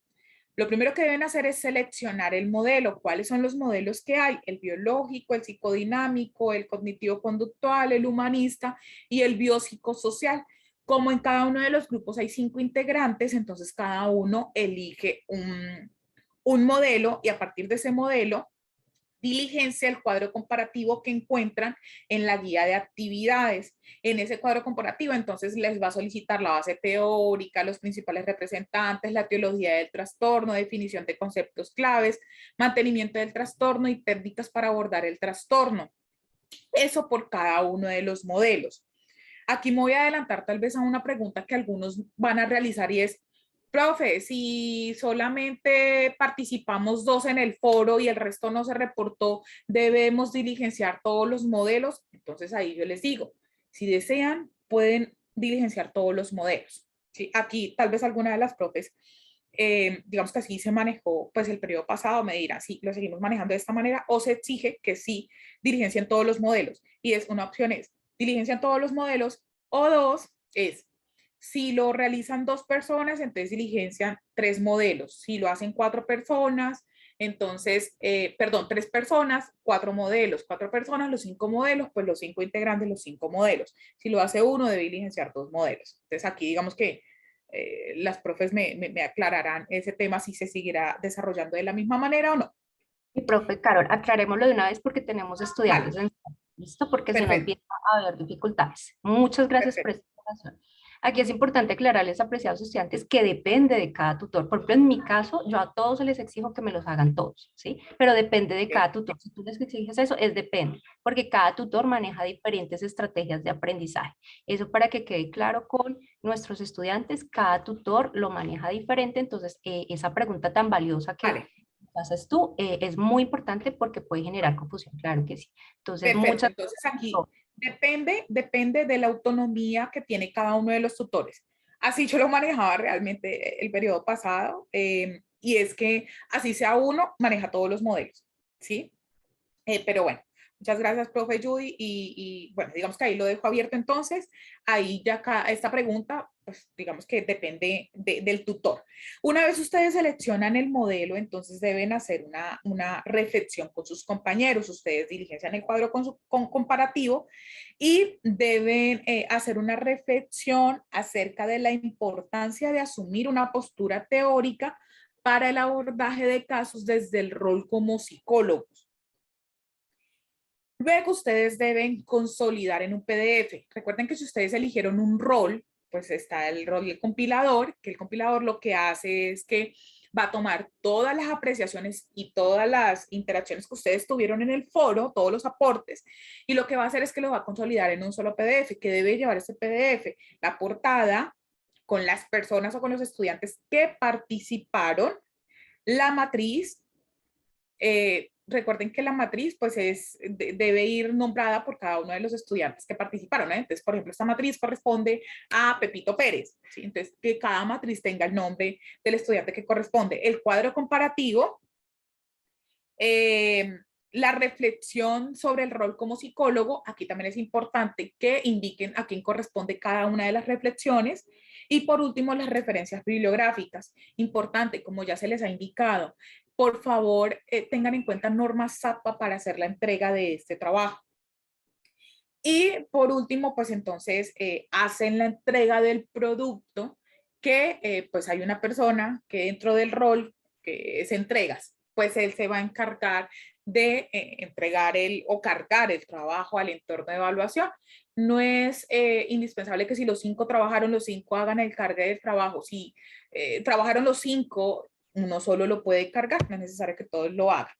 Lo primero que deben hacer es seleccionar el modelo. ¿Cuáles son los modelos que hay? El biológico, el psicodinámico, el cognitivo-conductual, el humanista y el biopsicosocial. Como en cada uno de los grupos hay 5 integrantes, entonces cada uno elige un modelo y a partir de ese modelo diligencia el cuadro comparativo que encuentran en la guía de actividades. En ese cuadro comparativo, entonces, les va a solicitar la base teórica, los principales representantes, la etiología del trastorno, definición de conceptos claves, mantenimiento del trastorno y técnicas para abordar el trastorno. Eso por cada uno de los modelos. Aquí me voy a adelantar tal vez a una pregunta que algunos van a realizar y es, profe, si solamente participamos 2 en el foro y el resto no se reportó, ¿debemos diligenciar todos los modelos? Entonces ahí yo les digo, si desean, pueden diligenciar todos los modelos. ¿Sí? Aquí tal vez alguna de las profes, digamos que así se manejó pues el periodo pasado, me dirán si lo seguimos manejando de esta manera o se exige que sí diligencien todos los modelos. Y es una opción es, diligencian todos los modelos o 2 es, si lo realizan 2 personas, entonces diligencian 3 modelos. Si lo hacen 4 personas, entonces, 3 personas, 4 modelos. 4 personas, los 5 modelos, pues los 5 integrantes, los 5 modelos. Si lo hace uno, debe diligenciar 2 modelos. Entonces aquí digamos que las profes me aclararán ese tema si se seguirá desarrollando de la misma manera o no. Y profe Carol, aclarémoslo de una vez porque tenemos estudiantes Vale. ¿Listo? Porque se nos Perfecto. empieza a haber dificultades. Muchas gracias por Perfecto. esta información. Aquí es importante aclararles, apreciados estudiantes, que depende de cada tutor. Por ejemplo, en mi caso, yo a todos les exijo que me los hagan todos, ¿sí? Pero depende de cada tutor. Si tú les exiges eso, es depende, porque cada tutor maneja diferentes estrategias de aprendizaje. Eso para que quede claro con nuestros estudiantes, cada tutor lo maneja diferente, entonces esa pregunta tan valiosa que Vale. haces tú es muy importante porque puede generar confusión, claro que sí. Entonces, Perfecto. muchas Entonces aquí depende de la autonomía que tiene cada uno de los tutores. Así yo lo manejaba realmente el periodo pasado y es que así sea uno, maneja todos los modelos, ¿sí? Pero bueno, muchas gracias, profe Judy, y bueno, digamos que ahí lo dejo abierto entonces, ahí ya esta pregunta, pues digamos que depende del tutor. Una vez ustedes seleccionan el modelo, entonces deben hacer una reflexión con sus compañeros, ustedes diligencian el cuadro con comparativo y deben hacer una reflexión acerca de la importancia de asumir una postura teórica para el abordaje de casos desde el rol como psicólogos. Luego ustedes deben consolidar en un PDF. Recuerden que si ustedes eligieron un rol, pues está el rol del compilador, que el compilador lo que hace es que va a tomar todas las apreciaciones y todas las interacciones que ustedes tuvieron en el foro, todos los aportes, y lo que va a hacer es que lo va a consolidar en un solo PDF, que debe llevar ese PDF, la portada, con las personas o con los estudiantes que participaron, la matriz, recuerden que la matriz pues debe ir nombrada por cada uno de los estudiantes que participaron, ¿eh? Entonces, por ejemplo, esta matriz corresponde a Pepito Pérez, ¿sí? Entonces, que cada matriz tenga el nombre del estudiante que corresponde. El cuadro comparativo, la reflexión sobre el rol como psicólogo, aquí también es importante que indiquen a quién corresponde cada una de las reflexiones. Y por último, las referencias bibliográficas. Importante, como ya se les ha indicado, por favor, tengan en cuenta normas ZAPA para hacer la entrega de este trabajo. Y por último, pues entonces hacen la entrega del producto que pues hay una persona que dentro del rol que es entregas, pues él se va a encargar de entregar o cargar el trabajo al entorno de evaluación. No es indispensable que si los 5 trabajaron, los 5 hagan el cargue del trabajo. Si trabajaron los 5, uno solo lo puede cargar, no es necesario que todos lo hagan.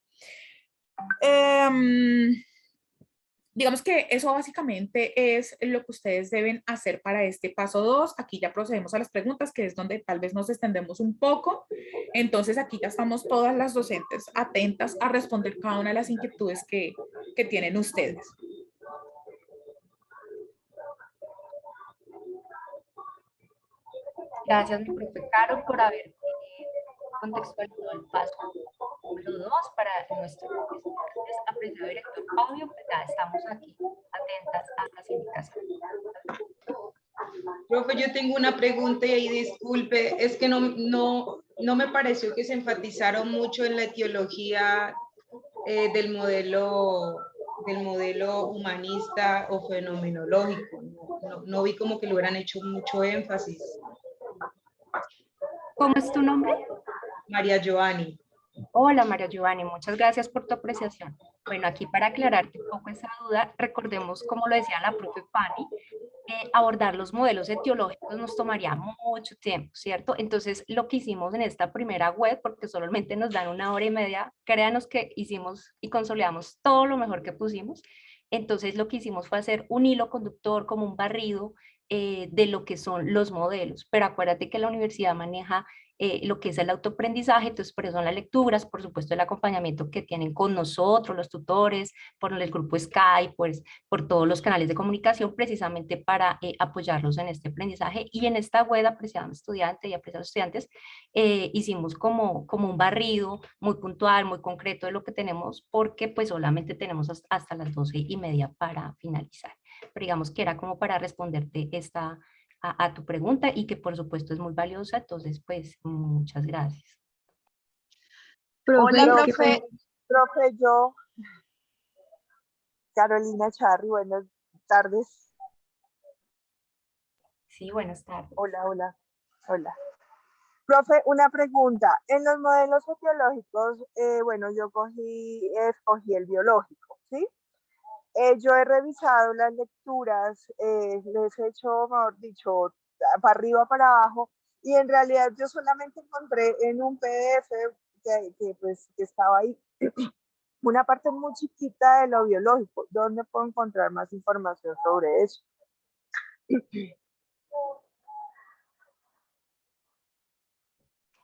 Digamos que eso básicamente es lo que ustedes deben hacer para este paso 2. Aquí ya procedemos a las preguntas, que es donde tal vez nos extendemos un poco. Entonces aquí ya estamos todas las docentes atentas a responder cada una de las inquietudes que tienen ustedes. gracias, mi profe Carol, por haber contextualizado el paso número 2 para nuestro apreciado director Fabio. Pues ya estamos aquí atentas a las indicaciones. Profe, yo tengo una pregunta y disculpe, es que no me pareció que se enfatizaron mucho en la etiología del modelo humanista o fenomenológico. No vi como que lo hubieran hecho mucho énfasis. ¿Cómo es tu nombre? María Giovanni. Hola María Giovanni, muchas gracias por tu apreciación. Bueno, aquí para aclararte un poco esa duda, recordemos, como lo decía la profe Fanny, abordar los modelos etiológicos nos tomaría mucho tiempo, ¿cierto? Entonces, lo que hicimos en esta primera web, porque solamente nos dan 1 hora y media, créanos que hicimos y consolidamos todo lo mejor que pusimos. Entonces, lo que hicimos fue hacer un hilo conductor, como un barrido de lo que son los modelos. Pero acuérdate que la universidad maneja lo que es el autoaprendizaje, entonces por eso son las lecturas, por supuesto el acompañamiento que tienen con nosotros, los tutores, por el grupo Skype, pues por todos los canales de comunicación, precisamente para apoyarlos en este aprendizaje. Y en esta web, apreciados estudiantes y apreciados estudiantes, hicimos como un barrido muy puntual, muy concreto de lo que tenemos, porque pues solamente tenemos hasta las 12:30 para finalizar. Pero digamos que era como para responderte a tu pregunta y que por supuesto es muy valiosa, entonces pues muchas gracias. Hola, Profe, profe, yo, Carolina Charri, buenas tardes. Sí, buenas tardes. Hola. Profe, una pregunta. En los modelos sociológicos, bueno, yo escogí el biológico, ¿sí? Yo he revisado las lecturas, les he hecho, mejor dicho, para arriba, para abajo, y en realidad yo solamente encontré en un PDF que estaba ahí una parte muy chiquita de lo biológico. ¿Dónde puedo encontrar más información sobre eso?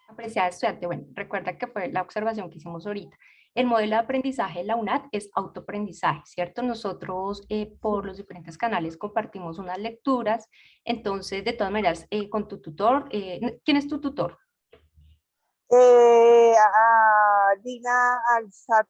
Apreciada estudiante, bueno, recuerda que fue la observación que hicimos ahorita. El modelo de aprendizaje de la UNAD es autoaprendizaje, ¿cierto? Nosotros por los diferentes canales compartimos unas lecturas, entonces de todas maneras con tu tutor, ¿quién es tu tutor? Dina Alzate.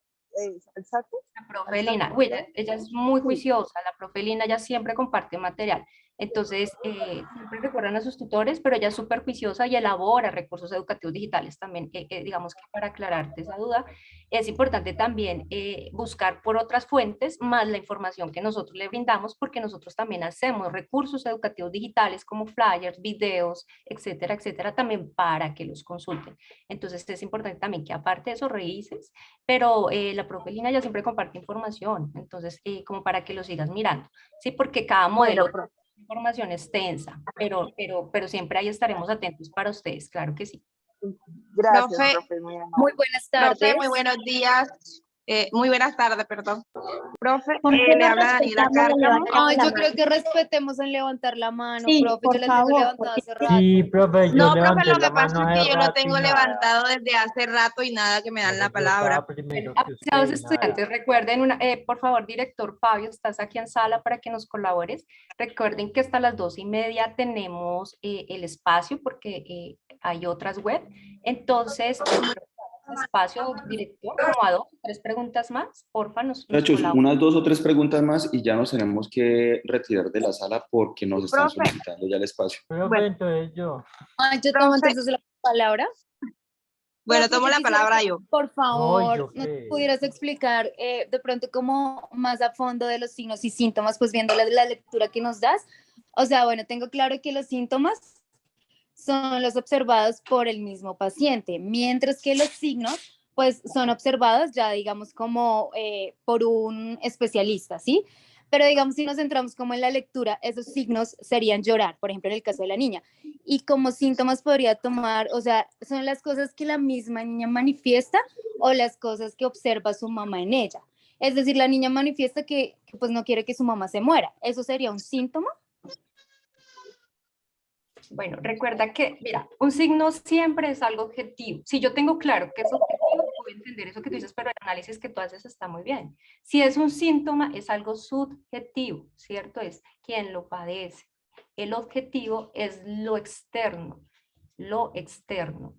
La profe Lina, uy, ella es muy juiciosa, la profe Lina ya siempre comparte material, entonces siempre recuerdan a sus tutores, pero ella es súper juiciosa y elabora recursos educativos digitales también, digamos que para aclararte esa duda, es importante también buscar por otras fuentes más la información que nosotros le brindamos, porque nosotros también hacemos recursos educativos digitales como flyers, videos, etcétera, etcétera, también para que los consulten. Entonces es importante también que aparte de eso revises, pero la profe Lina ya siempre comparte información, entonces como para que lo sigas mirando, ¿sí? Porque cada modelo Bueno, de información extensa, pero siempre ahí estaremos atentos para ustedes, claro que sí. gracias, Profe, profe, muy amable. muy buenas tardes. Muy buenos días. Muy buenas tardes, perdón. Profe, ¿por qué le no habla Daniela respetamos el Cárcamo. levantamiento de Ay, la yo mano? creo que respetemos en levantar la mano, Sí, profe. por Yo la tengo favor, levantada hace rato. Sí, profe, yo No, profe, levanté lo la que pasa mano es hace que yo lo rato y tengo nada. levantado desde hace rato y nada que me dan la Profe, yo estaba palabra. primero que usted Apreciados y nada. estudiantes, recuerden, por favor, director Fabio, estás aquí en sala para que nos colabores. Recuerden que hasta las 2:30 tenemos el espacio porque hay otras web. Entonces, espacio, director, como a 2 o 3 preguntas más, porfa, nos Muchachos, colaboran. unas 2 o 3 preguntas más y ya nos tenemos que retirar de la sala porque nos están Profe. solicitando ya el espacio. Profe, Bueno. entonces yo. Ay, yo tomo Profe. entonces la palabra. Bueno, Profe, tomo yo la quisiera palabra que, yo. por favor, ¿yo ¿nos qué? pudieras explicar de pronto como más a fondo de los signos y síntomas, pues viendo la lectura que nos das? O sea, bueno, tengo claro que los síntomas son los observados por el mismo paciente, mientras que los signos, pues son observados ya, digamos, como por un especialista, ¿sí? Pero digamos, si nos centramos como en la lectura, esos signos serían llorar, por ejemplo, en el caso de la niña. Y como síntomas podría tomar, o sea, son las cosas que la misma niña manifiesta o las cosas que observa su mamá en ella. Es decir, la niña manifiesta que pues no quiere que su mamá se muera. ¿Eso sería un síntoma? Bueno, recuerda que, mira, un signo siempre es algo objetivo. Si yo tengo claro que es objetivo, puedo entender eso que tú dices, pero el análisis que tú haces está muy bien. Si es un síntoma, es algo subjetivo, ¿cierto? Es quien lo padece. El objetivo es lo externo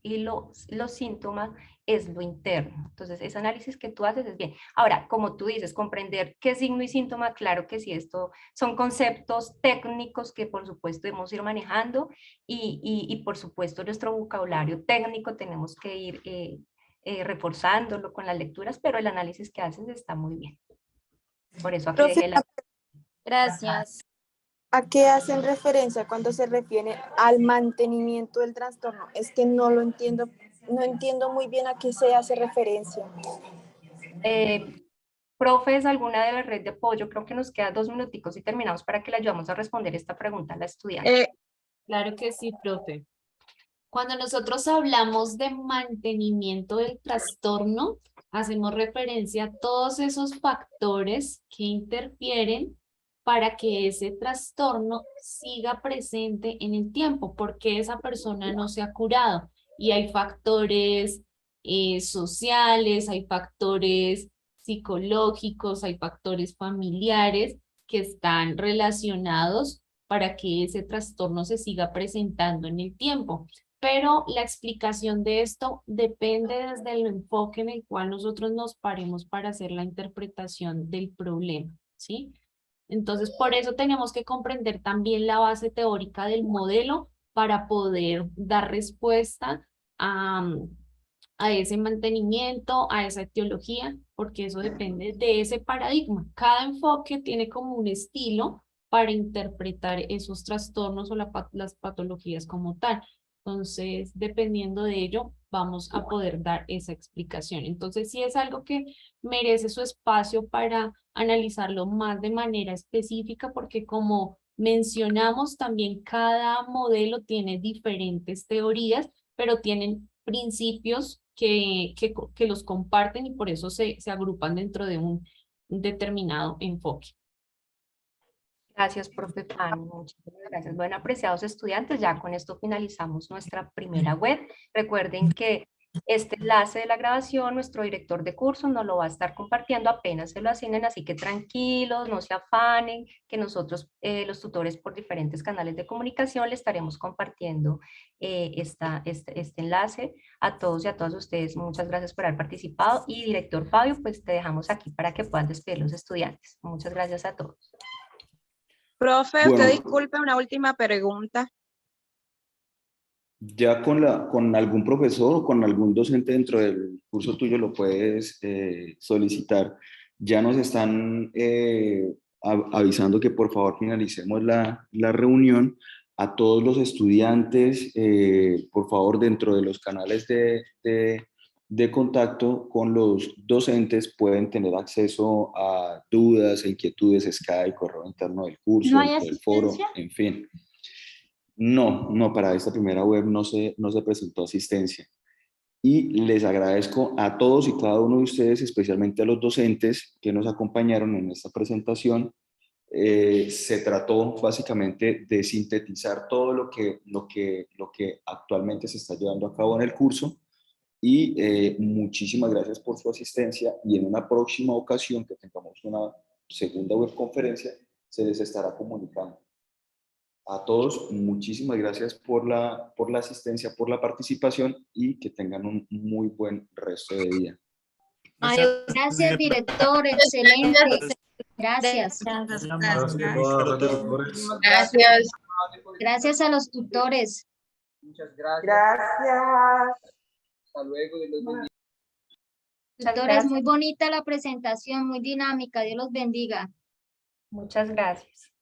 y los síntomas es lo interno. Entonces, ese análisis que tú haces es bien. Ahora, como tú dices, comprender qué signo y síntoma, claro que sí, esto son conceptos técnicos que por supuesto debemos ir manejando y por supuesto nuestro vocabulario técnico tenemos que ir reforzándolo con las lecturas, pero el análisis que haces está muy bien. Por eso aquí dejé la... Gracias. ¿A qué hacen referencia cuando se refiere al mantenimiento del trastorno? Es que no lo entiendo no entiendo muy bien a qué se hace referencia. Profes, alguna de la red de apoyo, creo que nos quedan 2 minuticos y terminamos para que le ayudemos a responder esta pregunta a la estudiante. Claro que sí, profe. Cuando nosotros hablamos de mantenimiento del trastorno, hacemos referencia a todos esos factores que interfieren para que ese trastorno siga presente en el tiempo, porque esa persona no se ha curado. Y hay factores sociales, hay factores psicológicos, hay factores familiares que están relacionados para que ese trastorno se siga presentando en el tiempo. Pero la explicación de esto depende desde el enfoque en el cual nosotros nos paremos para hacer la interpretación del problema, ¿sí? Entonces, por eso tenemos que comprender también la base teórica del modelo para poder dar respuesta a ese mantenimiento, a esa etiología, porque eso depende de ese paradigma. Cada enfoque tiene como un estilo para interpretar esos trastornos o las patologías como tal. Entonces, dependiendo de ello, vamos a poder dar esa explicación. Entonces, sí es algo que merece su espacio para analizarlo más de manera específica, porque como mencionamos, también cada modelo tiene diferentes teorías, pero tienen principios que los comparten y por eso se agrupan dentro de un determinado enfoque. Gracias, profe Pan. Muchísimas gracias. Bueno, apreciados estudiantes, ya con esto finalizamos nuestra primera web. Recuerden que este enlace de la grabación, nuestro director de curso nos lo va a estar compartiendo apenas se lo asignen, así que tranquilos, no se afanen, que nosotros, los tutores por diferentes canales de comunicación, le estaremos compartiendo este enlace a todos y a todas ustedes. Muchas gracias por haber participado y director Fabio, pues te dejamos aquí para que puedan despedir los estudiantes. Muchas gracias a todos. Profe, Bueno. usted disculpe, una última pregunta. Ya con algún profesor o con algún docente dentro del curso tuyo lo puedes solicitar. Ya nos están avisando que por favor finalicemos la reunión. A todos los estudiantes, por favor, dentro de los canales de contacto con los docentes pueden tener acceso a dudas e inquietudes, Skype, correo interno del curso, ¿No hay dentro del foro, asistencia? en fin. No, para esta primera web no se presentó asistencia. Y les agradezco a todos y cada uno de ustedes, especialmente a los docentes que nos acompañaron en esta presentación. Se trató básicamente de sintetizar todo lo que actualmente se está llevando a cabo en el curso. Y muchísimas gracias por su asistencia y en una próxima ocasión que tengamos una segunda webconferencia se les estará comunicando. A todos, muchísimas gracias por la asistencia, por la participación y que tengan un muy buen resto de día. Gracias, director. Excelente. Gracias. Gracias. Gracias a los tutores. Muchas gracias. Gracias. Hasta luego. Dios los bendiga. Tutores, muy bonita la presentación, muy dinámica. Dios los bendiga. Muchas gracias.